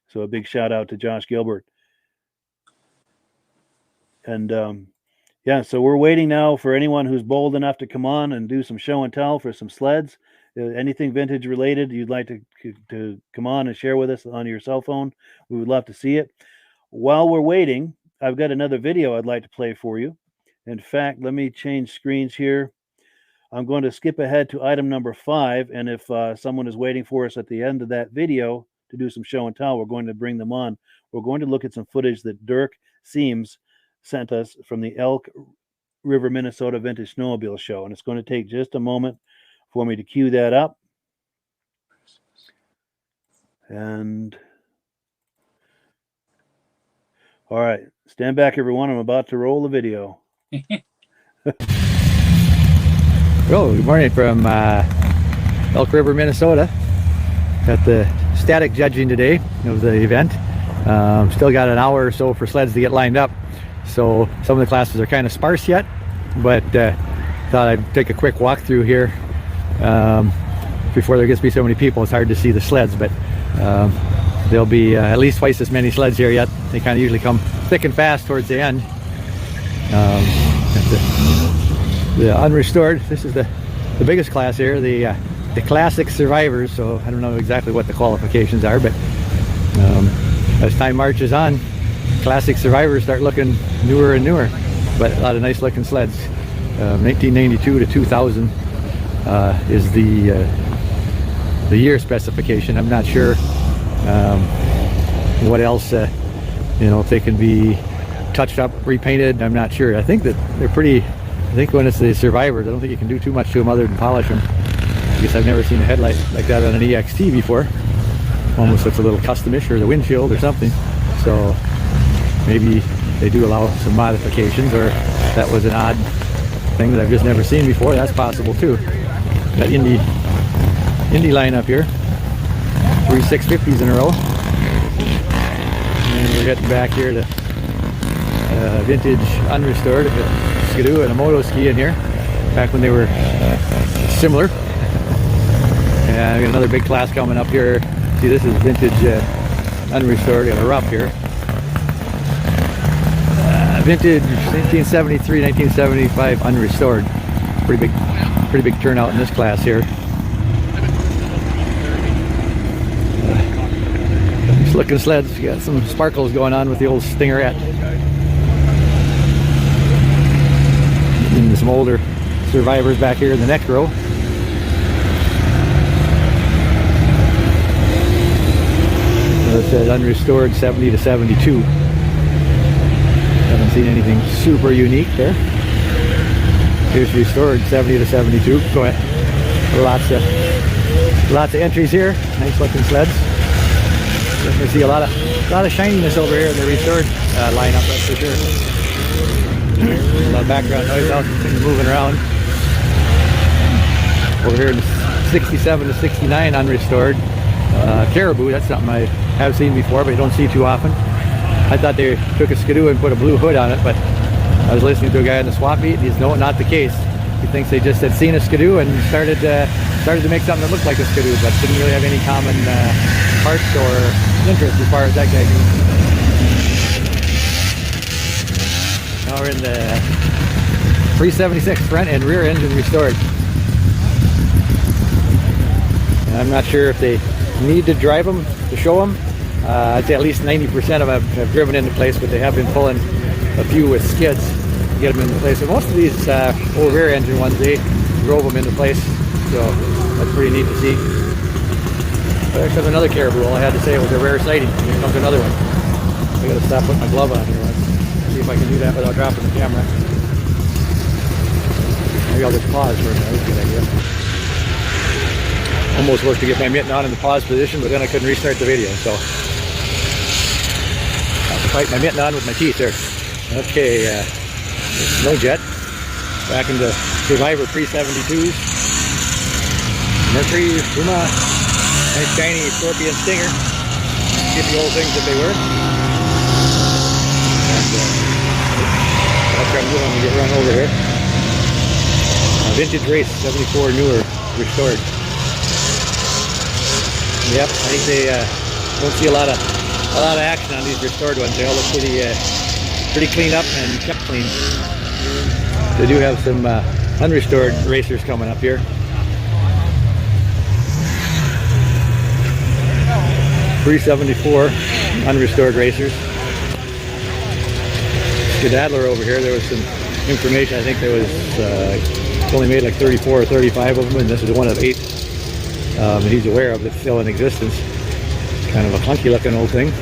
So a big shout out to Josh Gilbert. And so we're waiting now for anyone who's bold enough to come on and do some show and tell for some sleds. anything vintage related you'd like to come on and share with us on your cell phone, we would love to see it. While we're waiting, I've got another video I'd like to play for you. In fact, let me change screens here. I'm going to skip ahead to item number 5, and if someone is waiting for us at the end of that video to do some show and tell, we're going to bring them on. We're going to look at some footage that Dirk Siems sent us from the Elk River, Minnesota Vintage Snowmobile Show, and it's going to take just a moment for me to cue that up. And all right, stand back, everyone. I'm about to roll the video. Well, good morning from Elk River, Minnesota. Got the static judging today of the event. Still got an hour or so for sleds to get lined up. So some of the classes are kind of sparse yet, but thought I'd take a quick walk through here before there gets to be so many people. It's hard to see the sleds, but there'll be at least twice as many sleds here yet. They kind of usually come thick and fast towards the end. The unrestored, this is the biggest class here, the classic survivors. So I don't know exactly what the qualifications are, but as time marches on, classic survivors start looking newer and newer, but a lot of nice looking sleds. 1992 to 2000 is the year specification. I'm not sure what else, if they can be touched up, repainted. I'm not sure. I think that they're pretty, I think when it's the survivors, I don't think you can do too much to them other than polish them. I guess I've never seen a headlight like that on an EXT before. Almost looks a little customish, or the windshield or something. So maybe they do allow some modifications, or that was an odd thing that I've just never seen before. That's possible too. Got Indy lineup here. 3 650s in a row. And we're getting back here to vintage unrestored, a Skidoo and a moto ski in here, back when they were similar. And we got another big class coming up here. See, this is vintage unrestored. Got a rough here. Vintage 1973, 1975 unrestored. Pretty big turnout in this class here. Nice looking sleds. You got some sparkles going on with the old Stingerette. And some older survivors back here in the next row. It says unrestored 70 to 72. Haven't seen anything super unique there. Here's restored 70 to 72. Go ahead. Lots of entries here. Nice looking sleds. You can see a lot of shininess over here in the restored lineup, that's for sure. A lot of background noise out, things moving around. Over here in 67 to 69 unrestored. Caribou, that's something I have seen before, but you don't see too often. I thought they took a Skidoo and put a blue hood on it, but I was listening to a guy in the swap meet, and he's no, not the case. He thinks they just had seen a Skidoo and started to make something that looked like a Skidoo, but didn't really have any common parts or interest as far as that guy goes. Now we're in the 376 front and rear engine restored. And I'm not sure if they need to drive them to show them. I'd say at least 90% of them have driven into place, but they have been pulling a few with skids to get them into place. And most of these old rear engine ones, they drove them into place, so that's pretty neat to see. There comes another Caribou. All I had to say was a rare sighting. Here comes another one. I gotta stop putting my glove on here. Let's see if I can do that without dropping the camera. Maybe I'll just pause for a minute. That's a good idea. Almost worked to get my mitten on in the pause position, but then I couldn't restart the video, so I have to fight my mitten on with my teeth there. Okay, no jet. Back into Survivor pre-72s. Mercury, Puma, nice shiny Scorpion Stinger. Get the old things that they were. And that's what I'm doing when we get run over here. Vintage Race 74 newer, restored. Yep, I think they don't see a lot of action on these restored ones. They all look pretty cleaned up and kept clean. They do have some unrestored racers coming up here. 374 unrestored racers. Skedaddler over here, there was some information. I think there was only made like 34 or 35 of them, and this is one of 8 he's aware of that's still in existence. Kind of a funky looking old thing.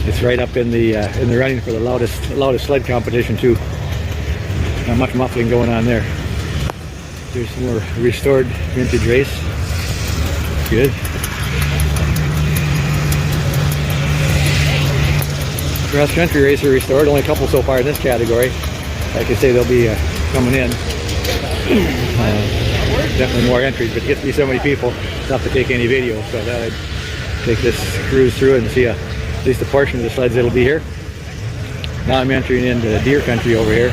It's right up in the running for the loudest sled competition too. Not much muffling going on there. There's some more restored vintage race. Good. Cross country racer restored. Only a couple so far in this category. Like I say, they'll be coming in. Definitely more entries, but it gets to be so many people, it's tough to take any video. So I'd take this cruise through and see at least a portion of the sleds that'll be here. Now I'm entering into deer country over here.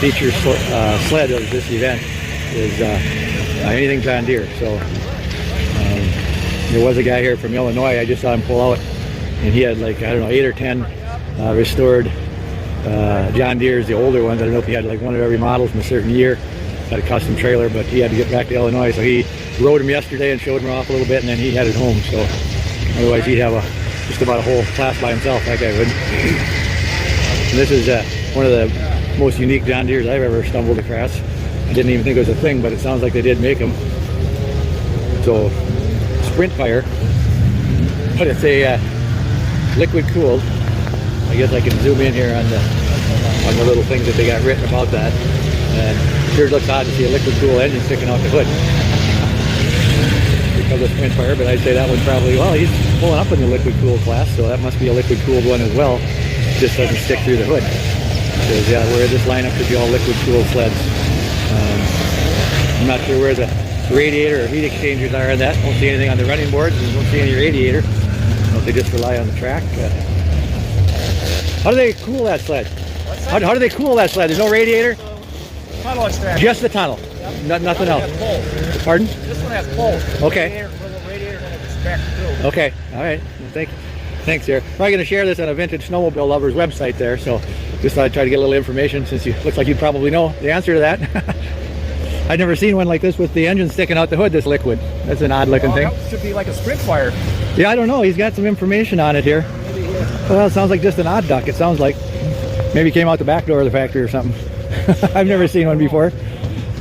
Feature sled of this event is anything John Deere. So there was a guy here from Illinois. I just saw him pull out, and he had like, I don't know, 8 or 10 restored John Deere's, the older ones. I don't know if he had like one of every model from a certain year. Had a custom trailer, but he had to get back to Illinois, so he rode him yesterday and showed him off a little bit, and then he headed home. So otherwise he'd have just about a whole class by himself, that guy would. And this is one of the most unique John Deere's I've ever stumbled across. I didn't even think it was a thing, but it sounds like they did make them. So sprint fire, but it's a liquid cooled. I guess I can zoom in here on the little things that they got written about that. And it sure looks odd to see a liquid cool engine sticking out the hood because of sprint fire, but I'd say that one's probably, well, he's pulling up in the liquid cool class, so that must be a liquid cooled one as well. It just doesn't stick through the hood. Because yeah, where this lineup could be all liquid cooled sleds. I'm not sure where the radiator or heat exchangers are on that. Don't see anything on the running boards, and don't see any radiator. So they just rely on the track. How do they cool that sled? How do they cool that sled? There's no radiator? Tunnel extractor. Just the tunnel. Nothing else. Pardon? This one has poles. Okay. Radiator and extractor too. Okay. All right. Well, thanks, sir. I'm going to share this on a Vintage Snowmobile Lovers website there, so just thought I'd try to get a little information since you looks like you probably know the answer to that. I'd never seen one like this with the engine sticking out the hood, this liquid. That's an odd looking thing. That should be like a sprint fire. Yeah, I don't know. He's got some information on it here. Well, it sounds like just an odd duck. It sounds like maybe came out the back door of the factory or something. I've never seen one before.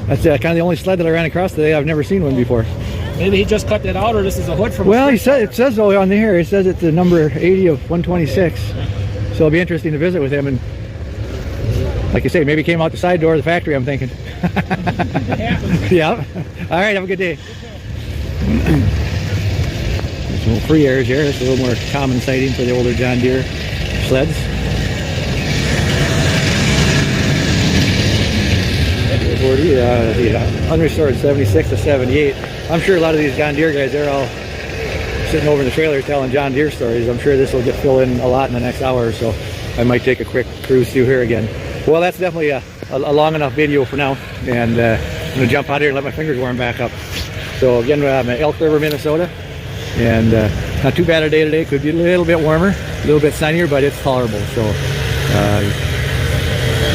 That's kind of the only sled that I ran across today. I've never seen one before. Maybe he just cut that out, or this is a hood from. Well, it says though on here. It says it's the number 80 of 126. So it'll be interesting to visit with him, and like you say, maybe came out the side door of the factory. I'm thinking. Yeah. All right. Have a good day. There's some free airs here. It's a little more common sighting for the older John Deere sleds. The unrestored 76 to 78. I'm sure a lot of these John Deere guys, they're all sitting over in the trailer telling John Deere stories. I'm sure this will get filled in a lot in the next hour or so. I might take a quick cruise through here again. Well, that's definitely a long enough video for now, and I'm going to jump out here and let my fingers warm back up. So again, I'm in Elk River, Minnesota, and not too bad a day today. Could be a little bit warmer, a little bit sunnier, but it's tolerable. So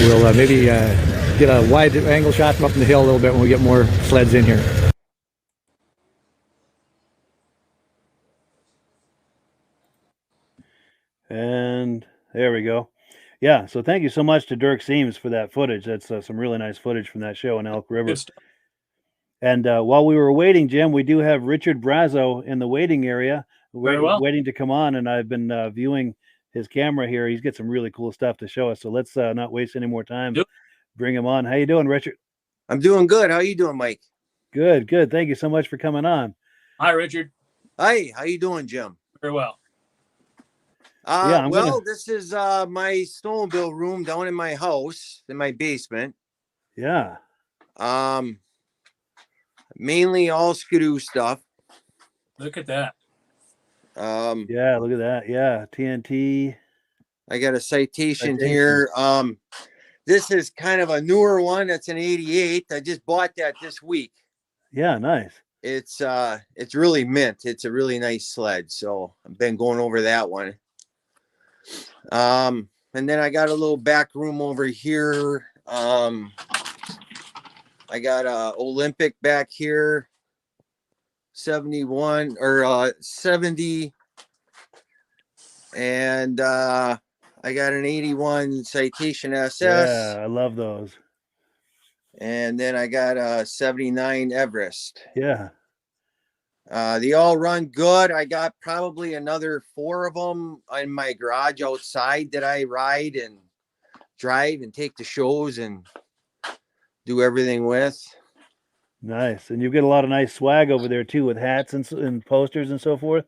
we'll maybe get a wide angle shot from up in the hill a little bit when we get more sleds in here. And there we go. Yeah, so thank you so much to Dirk Siems for that footage. That's some really nice footage from that show in Elk River. And while we were waiting, Jim, we do have Richard Brazo in the waiting area, waiting to come on, and I've been viewing his camera here. He's got some really cool stuff to show us, so let's not waste any more time. Yep. Bring him on. How you doing, Richard? I'm doing good. How you doing, Mike? Good. Thank you so much for coming on. Hi, Richard. Hi. How you doing, Jim? Very well. This is my snowmobile room down in my house, in my basement. Yeah. Mainly all Skidoo stuff. Look at that. Yeah, look at that. Yeah, TNT. I got a citation here. This is kind of a newer one. That's an 88. I just bought that this week. Yeah, nice. It's really mint. It's a really nice sled. So I've been going over that one. And then I got a little back room over here. I got a Olympic back here, 71 or 70 And I got an 81 Citation SS. Yeah, I love those. And then I got a 79 Everest. Yeah. They all run good. I got probably another 4 of them in my garage outside that I ride and drive and take to shows and do everything with. Nice. And you get a lot of nice swag over there too, with hats and posters and so forth.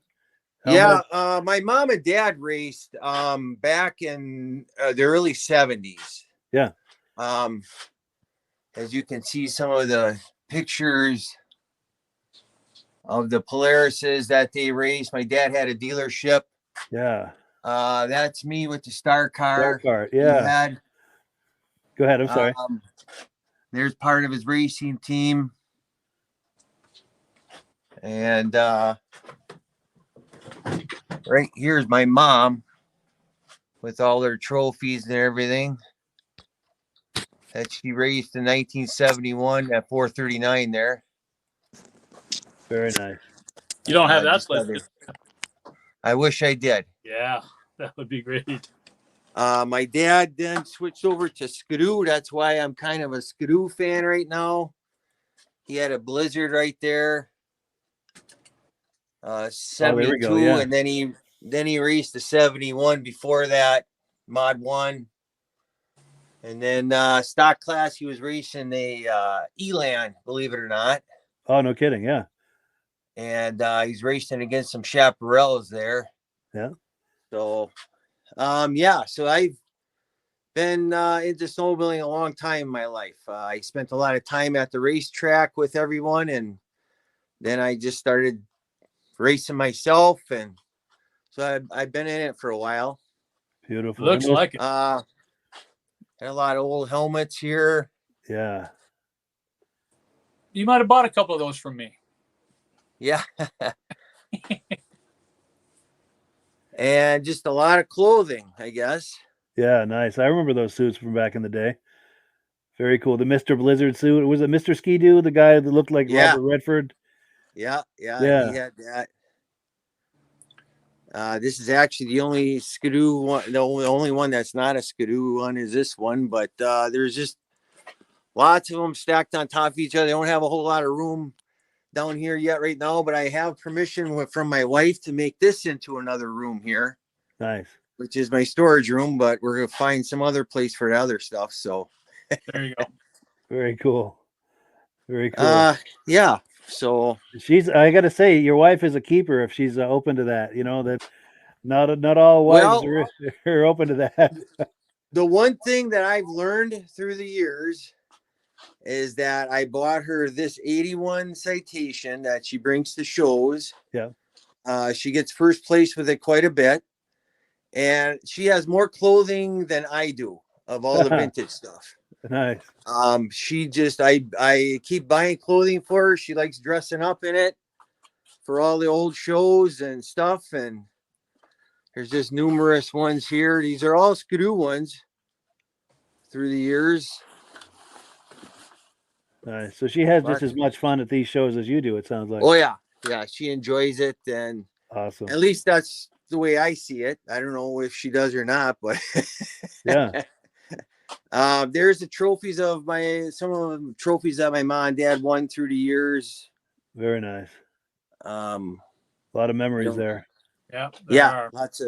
Yeah, my mom and dad raced back in the early 70s. Yeah. As you can see, some of the pictures of the Polarises that they raced. My dad had a dealership. Yeah. That's me with the Star Car. Yeah. Go ahead. I'm sorry. There's part of his racing team. And right here's my mom with all her trophies and everything that she raced in 1971 at 439 there. Very nice. You don't have that listed. I wish I did. Yeah, that would be great. My dad then switched over to Skidoo. That's why I'm kind of a Skidoo fan right now. He had a Blizzard right there. 72, there we go, yeah. and then he raced the 71 before that, Mod 1. And then stock class, he was racing the Elan, believe it or not. Oh, no kidding. Yeah. And he's racing against some Chaparrals there. Yeah. So, so I've been into snowmobiling a long time in my life. I spent a lot of time at the racetrack with everyone, and then I just started racing myself, and so I've been in it for a while. Beautiful. Looks like it. Got a lot of old helmets here. Yeah. You might have bought a couple of those from me. Yeah. And just a lot of clothing, I guess. Yeah, nice. I remember those suits from back in the day. Very cool. The Mr. Blizzard suit. Was it Mr. Ski-Doo, the guy that looked like Robert Redford? Yeah. He had that. This is actually the only Skidoo one. The only one that's not a Skidoo one is this one, but there's just lots of them stacked on top of each other. They don't have a whole lot of room down here yet right now, but I have permission from my wife to make this into another room here. Nice. Which is my storage room, but we're going to find some other place for the other stuff. So there you go. Very cool. Very cool. Yeah. So I got to say, your wife is a keeper if she's open to that. You know, that not all wives are open to that. The one thing that I've learned through the years is that I bought her this 81 Citation that she brings to shows. Yeah. She gets first place with it quite a bit. And she has more clothing than I do of all the vintage stuff. Nice. I keep buying clothing for her. She likes dressing up in it for all the old shows and stuff. And there's just numerous ones here. These are all Skidoo ones through the years. Nice. So she has just as much fun at these shows as you do, it sounds like. Oh, yeah. Yeah, she enjoys it. And awesome. At least that's the way I see it. I don't know if she does or not, but yeah. There's the trophies of some of the trophies that my mom and dad won through the years. Very nice. A lot of memories there. Yeah. Yeah. Lots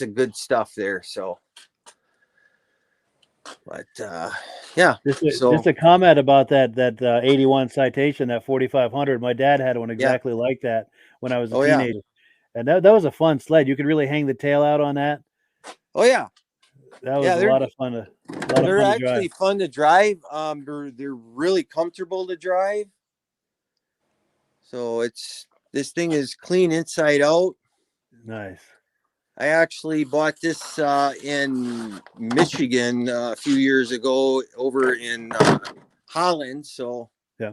of good stuff there. So, but yeah. Just a comment about that 81 Citation, that 4500. My dad had one exactly like that when I was a teenager. Yeah. And that was a fun sled. You could really hang the tail out on that. Oh yeah. That was a lot of fun. They're actually fun to drive. They're really comfortable to drive. So this thing is clean inside out. Nice. I actually bought this in Michigan a few years ago over in Holland. So yeah.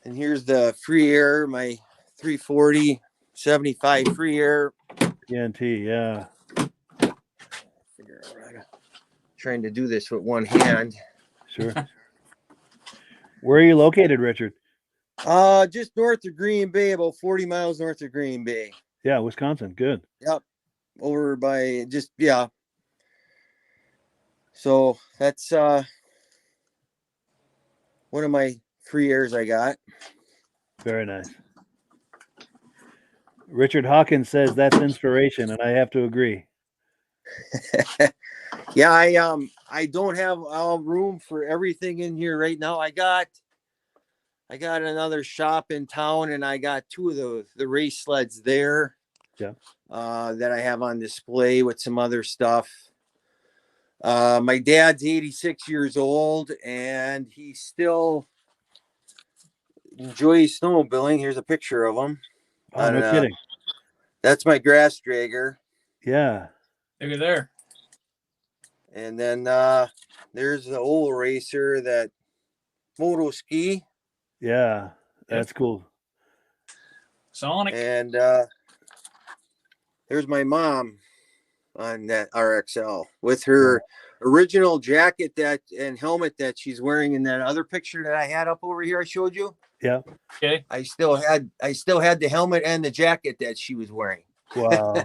And here's the free air, my 340 75 free air. TNT, yeah. Trying to do this with one hand. Sure. Where are you located, Richard? Just north of Green Bay, about 40 miles north of Green Bay. Yeah, Wisconsin. Good. Yep. Over by just, yeah. So that's one of my free airs I got. Very nice. Richard Hawkins says that's inspiration, and I have to agree. Yeah, I don't have room for everything in here right now. I got another shop in town, and I got two of the race sleds there. Yeah. That I have on display with some other stuff. My dad's 86 years old, and he still enjoys snowmobiling. Here's a picture of him. Oh, no kidding. That's my grass dragger. Yeah. Look at there. And then there's the old racer, that moto ski. Yeah, that's cool. Sonic. And there's my mom on that RXL with her original jacket and helmet that she's wearing in that other picture that I had up over here I showed you. Yeah. Okay. I still had the helmet and the jacket that she was wearing. Wow.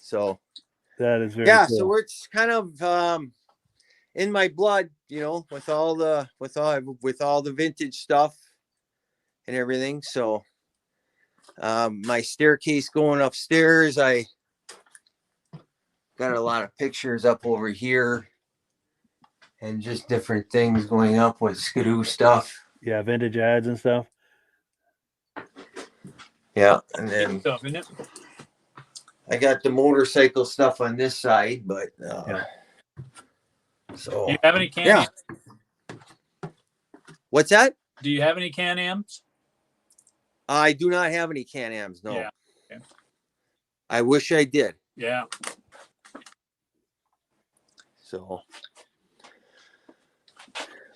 So that is very cool. So it's kind of in my blood, with all the vintage stuff and everything. So my staircase going upstairs, I got a lot of pictures up over here and just different things going up with Skidoo stuff. Yeah, vintage ads and stuff. Yeah, and then Stuff, isn't it? I got the motorcycle stuff on this side, but so Do you have any Can-Ams? What's that? Do you have any Can-Ams? I do not have any Can-Ams, no. Yeah. Okay. I wish I did. Yeah. So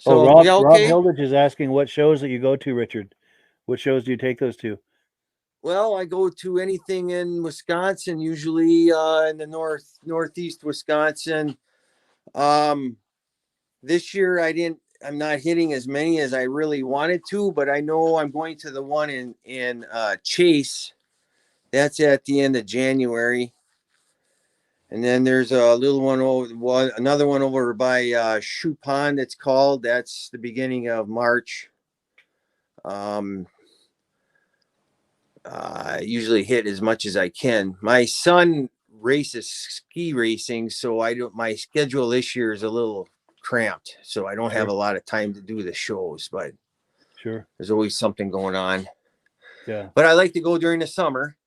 Rob okay. Hilditch is asking what shows that you go to, Richard. What shows do you take those to? Well, I go to anything in Wisconsin, usually in the northeast Wisconsin. This year I'm not hitting as many as I really wanted to, but I know I'm going to the one in Chase. That's at the end of January. And then there's a little another one over by Shoe Pond, it's called. That's the beginning of March. I usually hit as much as I can. My son races ski racing, so my schedule this year is a little cramped, so I don't have a lot of time to do the shows, but sure, there's always something going on. Yeah. But I like to go during the summer.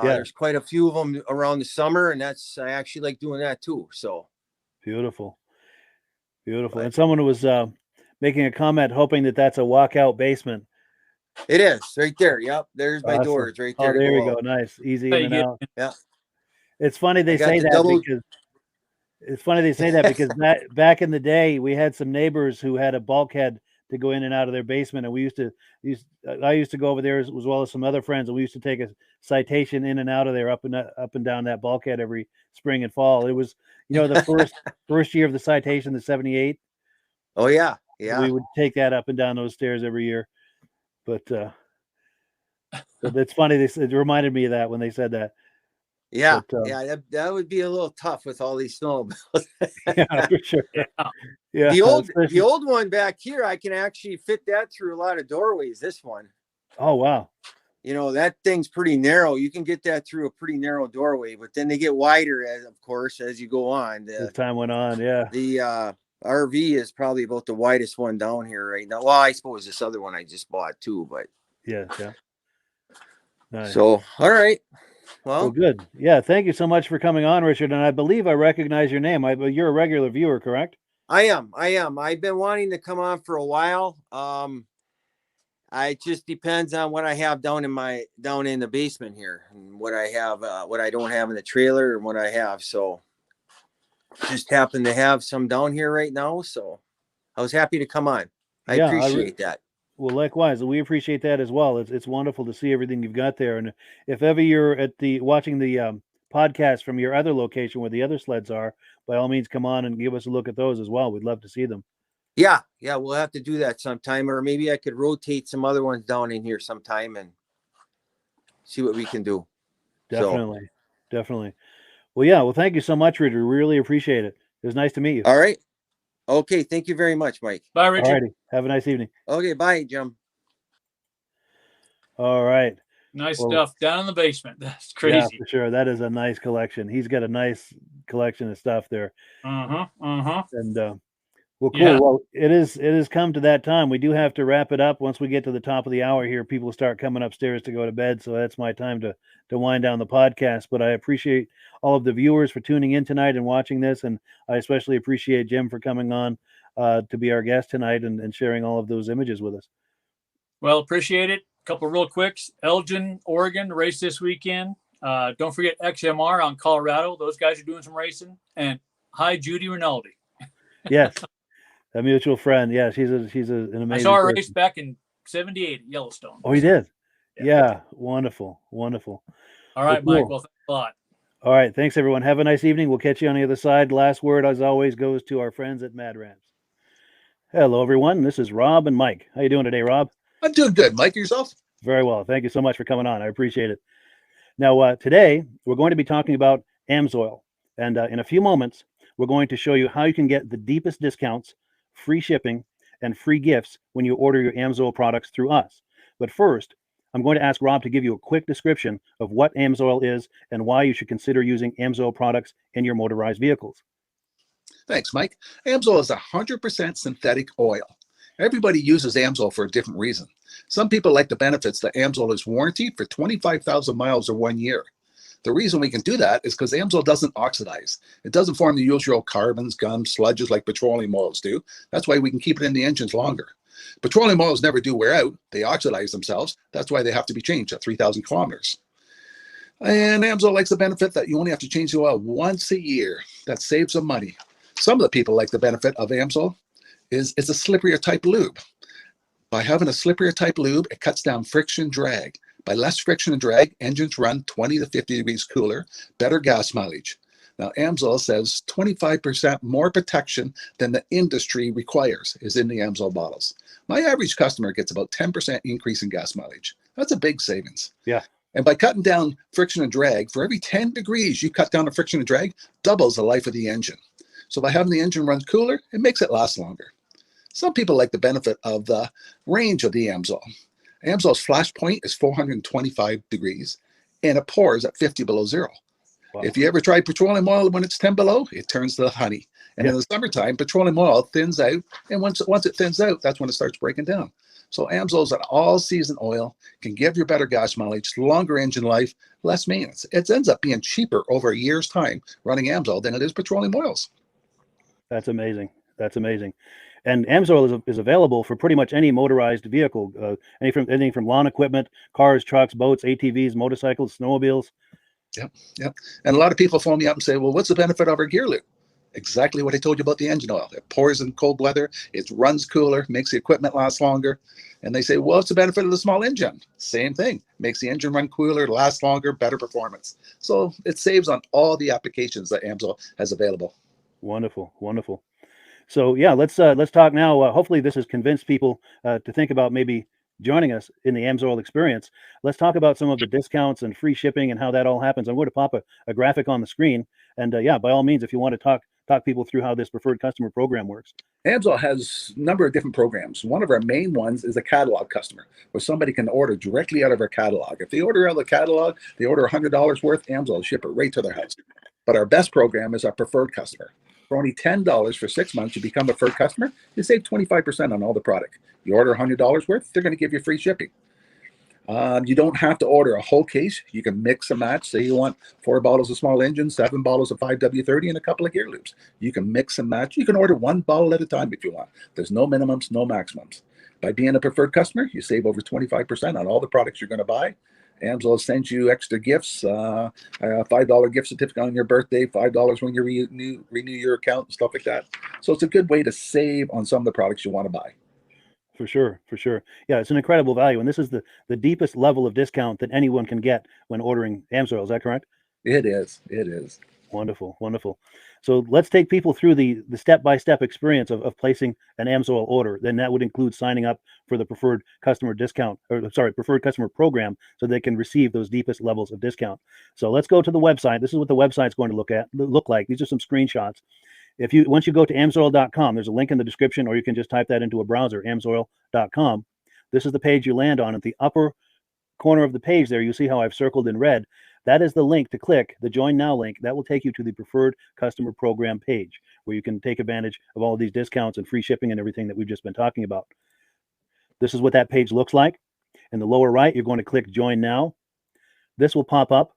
There's quite a few of them around the summer, and I actually like doing that too. So beautiful. And someone was making a comment hoping that that's a walkout basement. It is right there. Yep. There's my doors right there. Oh, there we go. Nice. Easy in and out. Yeah. It's funny they say that because back in the day we had some neighbors who had a bulkhead to go in and out of their basement, and I used to go over there as well as some other friends, and we used to take a citation in and out of there up and down that bulkhead every spring and fall. It was the first year of the citation, the 78. Oh yeah. We would take that up and down those stairs every year. But it's funny. It reminded me of that when they said that. Yeah, that would be a little tough with all these snowmobiles. Yeah, for sure. Yeah. The old one back here, I can actually fit that through a lot of doorways. This one. Oh wow. That thing's pretty narrow. You can get that through a pretty narrow doorway, but then they get wider as you go on. As time went on, yeah. The RV is probably about the widest one down here right now. Well, I suppose this other one I just bought too, but yeah. Nice. So, all right. Well, good. Yeah, thank you so much for coming on, Richard. And I believe I recognize your name. You're a regular viewer, correct? I am. I've been wanting to come on for a while. It just depends on what I have down in the basement here, and what I have, what I don't have in the trailer, and what I have. So, just happen to have some down here right now. So, I was happy to come on. I appreciate that. Well, likewise, we appreciate that as well. It's wonderful to see everything you've got there. And if ever you're watching the podcast from your other location where the other sleds are, by all means, come on and give us a look at those as well. We'd love to see them. Yeah, we'll have to do that sometime, or maybe I could rotate some other ones down in here sometime and see what we can do. Definitely. Definitely. Well, yeah. Well, thank you so much, Richard. Really appreciate it. It was nice to meet you. All right. Okay. Thank you very much, Mike. Bye, All Richard. righty. Have a nice evening. Okay. Bye, Jim. All right. Nice Well, stuff down in the basement. That's Yeah, crazy. for sure. That is a nice collection. He's got a nice collection of stuff there. And well, cool. Yeah. Well, it is come to that time. We do have to wrap it up. Once we get to the top of the hour here, people start coming upstairs to go to bed. So that's my time to wind down the podcast. But I appreciate all of the viewers for tuning in tonight and watching this. And I especially appreciate Jim for coming on to be our guest tonight and sharing all of those images with us. Well, appreciate it. A couple real quicks. Elgin, Oregon, race this weekend. Don't forget XMR on Colorado. Those guys are doing some racing. And hi, Judy Rinaldi. Yes. A mutual friend. Yeah, she's an amazing. I saw her person. race back in '78 at Yellowstone. Oh, he did. Yeah. Yeah. Wonderful. Wonderful. All right, Well, Mike. cool. Well, thanks a lot. All right. Thanks, everyone. Have a nice evening. We'll catch you on the other side. Last word, as always, goes to our friends at Mad Rams. Hello, everyone. This is Rob and Mike. How you doing today, Rob? I'm doing good. Mike, yourself? Very well. Thank you so much for coming on. I appreciate it. Now, today, we're going to be talking about AMSOIL. And in a few moments, we're going to show you how you can get the deepest discounts, free shipping, and free gifts when you order your AMSOIL products through us. But first, I'm going to ask Rob to give you a quick description of what AMSOIL is and why you should consider using AMSOIL products in your motorized vehicles. Thanks, Mike. AMSOIL is 100% synthetic oil. Everybody uses AMSOIL for a different reason. Some people like the benefits that AMSOIL is warranted for 25,000 miles or 1 year. The reason we can do that is because AMSOIL doesn't oxidize. It doesn't form the usual carbons, gums, sludges like petroleum oils do. That's why we can keep it in the engines longer. Petroleum oils never do wear out. They oxidize themselves. That's why they have to be changed at 3,000 kilometers. And AMSOIL likes the benefit that you only have to change the oil once a year. That saves them money. Some of the people like the benefit of AMSOIL is it's a slipperier type lube. By having a slipperier type lube, it cuts down friction drag. By less friction and drag, engines run 20 to 50 degrees cooler, better gas mileage. Now, AMSOIL says 25% more protection than the industry requires is in the AMSOIL bottles. My average customer gets about 10% increase in gas mileage. That's a big savings. Yeah. And by cutting down friction and drag, for every 10 degrees you cut down the friction and drag, doubles the life of the engine. So by having the engine run cooler, it makes it last longer. Some people like the benefit of the range of the AMSOIL. AMSOIL's flash point is 425 degrees, and it pours at 50 below zero. Wow. If you ever tried petroleum oil when it's 10 below, it turns to honey. And in the summertime, petroleum oil thins out, and once it thins out, that's when it starts breaking down. So AMSOIL is an all-season oil, can give you better gas mileage, longer engine life, less maintenance. It ends up being cheaper over a year's time running AMSOIL than it is petroleum oils. That's amazing. That's amazing. And AMSOIL is available for pretty much any motorized vehicle, anything from lawn equipment, cars, trucks, boats, ATVs, motorcycles, snowmobiles. Yep. And a lot of people phone me up and say, well, what's the benefit of our gear lube? Exactly what I told you about the engine oil. It pours in cold weather, it runs cooler, makes the equipment last longer. And they say, well, what's the benefit of the small engine? Same thing. Makes the engine run cooler, last longer, better performance. So it saves on all the applications that AMSOIL has available. Wonderful, wonderful. So yeah, let's talk now. Hopefully this has convinced people to think about maybe joining us in the AMSOIL experience. Let's talk about some of the discounts and free shipping and how that all happens. I'm going to pop a graphic on the screen. And yeah, by all means, if you want to talk people through how this preferred customer program works. AMSOIL has a number of different programs. One of our main ones is a catalog customer, where somebody can order directly out of our catalog. If they order out of the catalog, they order $100 worth, AMSOIL will ship it right to their house. But our best program is our preferred customer. For only $10 for 6 months, you become a preferred customer, you save 25% on all the product. You order $100 worth, they're going to give you free shipping. You don't have to order a whole case. You can mix and match. Say you want 4 bottles of small engine, 7 bottles of 5W30, and a couple of gear loops. You can mix and match. You can order 1 bottle at a time if you want. There's no minimums, no maximums. By being a preferred customer, you save over 25% on all the products you're going to buy. AMSOIL sends you extra gifts, a $5 gift certificate on your birthday, $5 when you renew your account, and stuff like that. So it's a good way to save on some of the products you want to buy. For sure, for sure. Yeah, it's an incredible value. And this is the deepest level of discount that anyone can get when ordering AMSOIL. Is that correct? It is. It is. Wonderful, wonderful. So let's take people through the step-by-step experience of placing an AMSOIL order. Then that would include signing up for the preferred customer discount, or sorry, preferred customer program, so they can receive those deepest levels of discount. So let's go to the website. This is what the website's going to look like. These are some screenshots. Once you go to AMSOIL.com, there's a link in the description, or you can just type that into a browser, AMSOIL.com. This is the page you land on. At the upper corner of the page there, you see how I've circled in red. That is the link to click, the Join Now link. That will take you to the Preferred Customer Program page, where you can take advantage of all of these discounts and free shipping and everything that we've just been talking about. This is what that page looks like. In the lower right, you're going to click Join Now. This will pop up.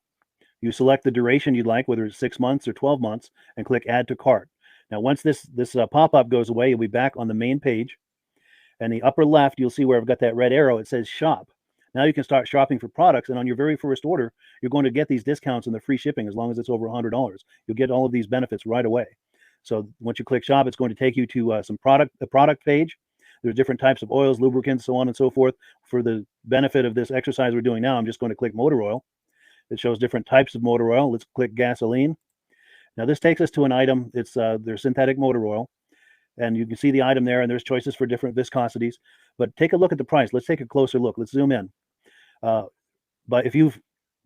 You select the duration you'd like, whether it's 6 months or 12 months, and click Add to Cart. Now, once this pop-up goes away, you'll be back on the main page. And the upper left, you'll see where I've got that red arrow. It says Shop. Now you can start shopping for products, and on your very first order, you're going to get these discounts and the free shipping as long as it's over $100. You'll get all of these benefits right away. So once you click Shop, it's going to take you to the product page. There's different types of oils, lubricants, so on and so forth. For the benefit of this exercise we're doing now, I'm just going to click motor oil. It shows different types of motor oil. Let's click gasoline. Now this takes us to an item. It's their synthetic motor oil. And you can see the item there, and there's choices for different viscosities. But take a look at the price. Let's take a closer look. Let's zoom in. But if you've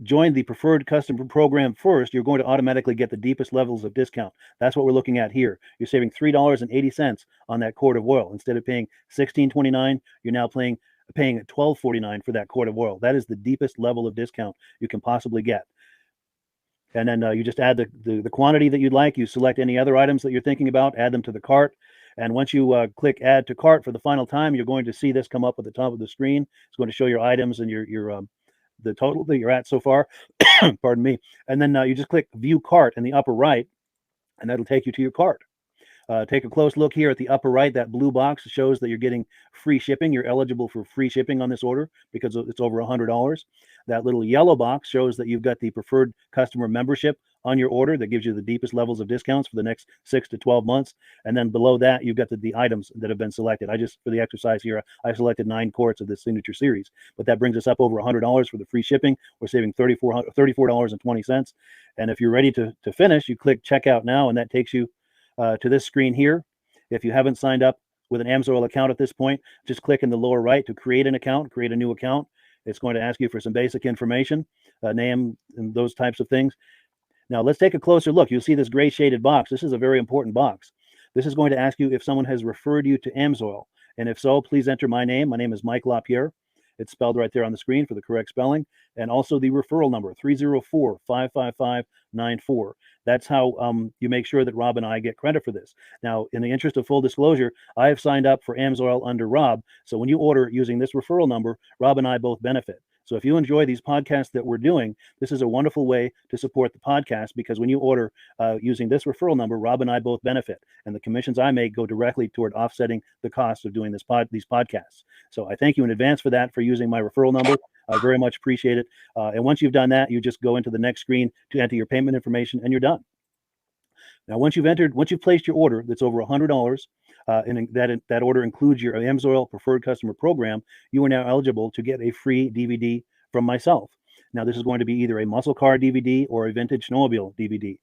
joined the Preferred Customer Program first, you're going to automatically get the deepest levels of discount. That's what we're looking at here. You're saving $3.80 on that quart of oil. Instead of paying $16.29, you're now paying $12.49 for that quart of oil. That is the deepest level of discount you can possibly get. And then you just add the quantity that you'd like. You select any other items that you're thinking about, add them to the cart. And once you click Add to Cart for the final time, you're going to see this come up at the top of the screen. It's going to show your items and the total that you're at so far. Pardon me. And then you just click View Cart in the upper right, and that'll take you to your cart. Take a close look here at the upper right. That blue box shows that you're getting free shipping. You're eligible for free shipping on this order because it's over $100. That little yellow box shows that you've got the preferred customer membership on your order that gives you the deepest levels of discounts for the next 6 to 12 months. And then below that, you've got the items that have been selected. For the exercise here, I selected 9 quarts of this signature series, but that brings us up over $100 for the free shipping. We're saving $34.20. And if you're ready to finish, you click Checkout Now, and that takes you to this screen here. If you haven't signed up with an AMSOIL account at this point, just click in the lower right to create an account, create a new account. It's going to ask you for some basic information, name, and those types of things. Now let's take a closer look. You'll see this gray shaded box. This is a very important box. This is going to ask you if someone has referred you to AMSOIL. And if so, please enter my name. My name is Mike Lapierre. It's spelled right there on the screen for the correct spelling. And also the referral number, 304-555-94. That's how you make sure that Rob and I get credit for this. Now, in the interest of full disclosure, I have signed up for AMSOIL under Rob. So when you order using this referral number, Rob and I both benefit. So if you enjoy these podcasts that we're doing, this is a wonderful way to support the podcast, because when you order using this referral number, Rob and I both benefit. And the commissions I make go directly toward offsetting the cost of doing these podcasts. So I thank you in advance for that, for using my referral number. I very much appreciate it. And once you've done that, you just go into the next screen to enter your payment information, and you're done. Now, once you've placed your order that's over $100, and that order includes your AMSOIL Preferred Customer Program, you are now eligible to get a free DVD from myself. Now, this is going to be either a muscle car DVD or a vintage snowmobile DVD.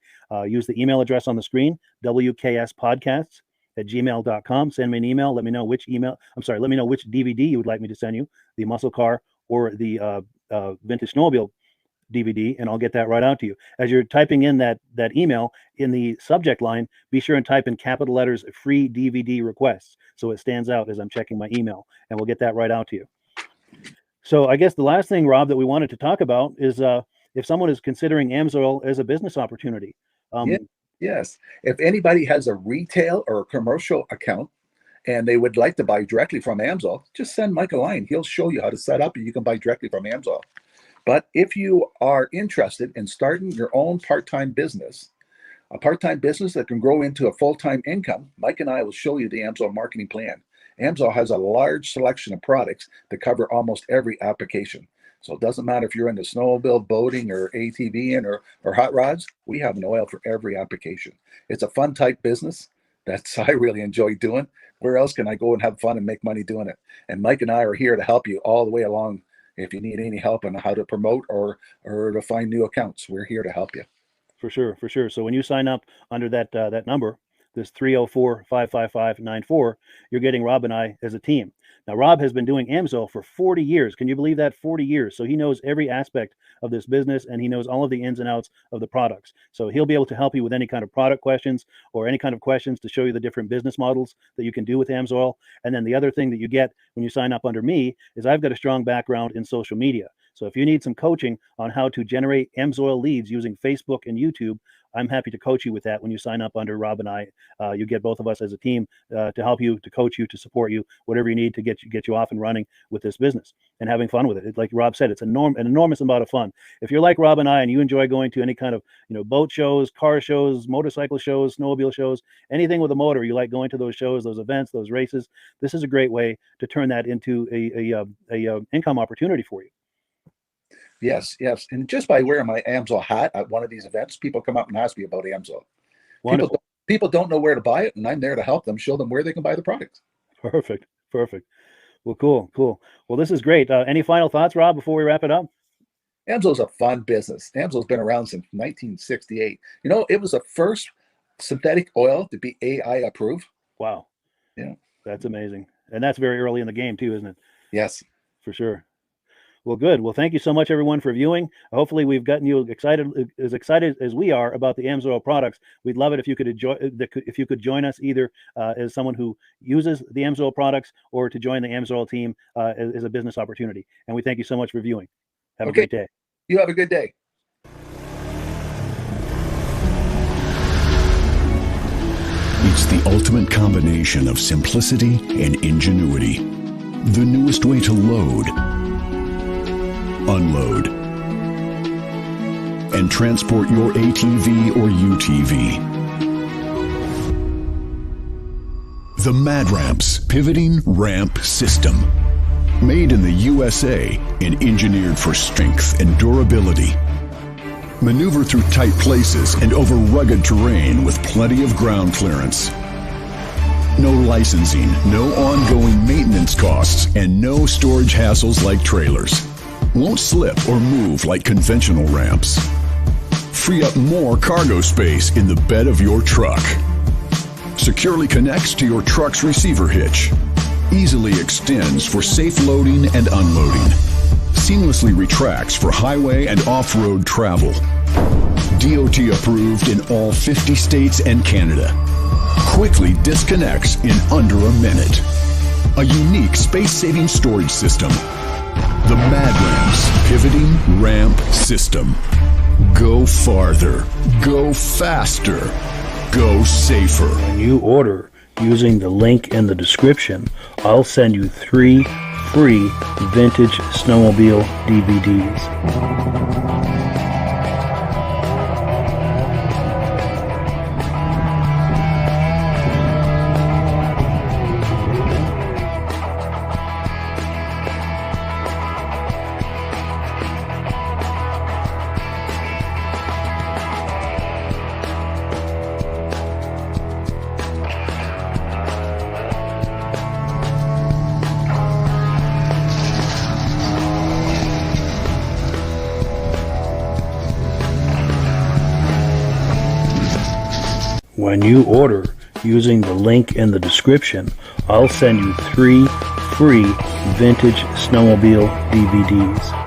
Use the email address on the screen, wkspodcasts@gmail.com. Send me an email. Let me know which DVD you would like me to send you, the muscle car or the vintage snowmobile DVD, and I'll get that right out to you. As you're typing in that email, in the subject line, be sure and type in capital letters "free DVD requests," so it stands out as I'm checking my email, and we'll get that right out to you. So I guess the last thing, Rob, that we wanted to talk about is if someone is considering AMSOIL as a business opportunity. Yes. If anybody has a retail or a commercial account and they would like to buy directly from AMSOIL, just send Mike a line. He'll show you how to set up, and you can buy directly from AMSOIL. But if you are interested in starting your own part-time business, a part-time business that can grow into a full-time income, Mike and I will show you the AMSOIL marketing plan. AMSOIL has a large selection of products that cover almost every application. So it doesn't matter if you're into snowmobile, boating, or ATVing, or hot rods, we have an oil for every application. It's a fun type business that's I really enjoy doing. Where else can I go and have fun and make money doing it? And Mike and I are here to help you all the way along. If you need any help on how to promote or to find new accounts, we're here to help you. For sure. So when you sign up under that number, this 304-555-94, you're getting Rob and I as a team. Now, Rob has been doing AMSOIL for 40 years. Can you believe that? 40 years. So he knows every aspect of this business, and he knows all of the ins and outs of the products. So he'll be able to help you with any kind of product questions or any kind of questions to show you the different business models that you can do with AMSOIL. And then the other thing that you get when you sign up under me is I've got a strong background in social media. So if you need some coaching on how to generate AMSOIL leads using Facebook and YouTube, I'm happy to coach you with that when you sign up under Rob and I. You get both of us as a team to help you, to coach you, to support you, whatever you need to get you off and running with this business and having fun with it. Like Rob said, it's an enormous amount of fun. If you're like Rob and I and you enjoy going to any kind of boat shows, car shows, motorcycle shows, snowmobile shows, anything with a motor, you like going to those shows, those events, those races, this is a great way to turn that into a income opportunity for you. Yes. And just by wearing my AMSOIL hat at one of these events, people come up and ask me about AMSOIL. People don't know where to buy it, and I'm there to help them, show them where they can buy the product. Perfect. Well, cool. Well, this is great. Any final thoughts, Rob, before we wrap it up? AMSOIL's a fun business. AMSOIL's been around since 1968. It was the first synthetic oil to be AI approved. Wow. Yeah. That's amazing. And that's very early in the game too, isn't it? Yes. For sure. Well, good. Well, thank you so much, everyone, for viewing. Hopefully, we've gotten you excited as we are about the AMSOIL products. We'd love it if you could join us either as someone who uses the AMSOIL products or to join the AMSOIL team as a business opportunity. And we thank you so much for viewing. Have a great day. You have a good day. It's the ultimate combination of simplicity and ingenuity. The newest way to load, unload, and transport your ATV or UTV. The Mad Ramps Pivoting Ramp System. Made in the USA and engineered for strength and durability. Maneuver through tight places and over rugged terrain with plenty of ground clearance. No licensing, no ongoing maintenance costs, and no storage hassles like trailers. Won't slip or move like conventional ramps. Free up more cargo space in the bed of your truck. Securely connects to your truck's receiver hitch. Easily extends for safe loading and unloading. Seamlessly retracts for highway and off-road travel. DOT approved in all 50 states and Canada. Quickly disconnects in under a minute. A unique space-saving storage system. The Mad Ramps Pivoting Ramp System. Go farther. Go faster. Go safer. When you order using the link in the description, I'll send you 3 free Vintage Snowmobile DVDs. When you order using the link in the description, I'll send you 3 free Vintage Snowmobile DVDs.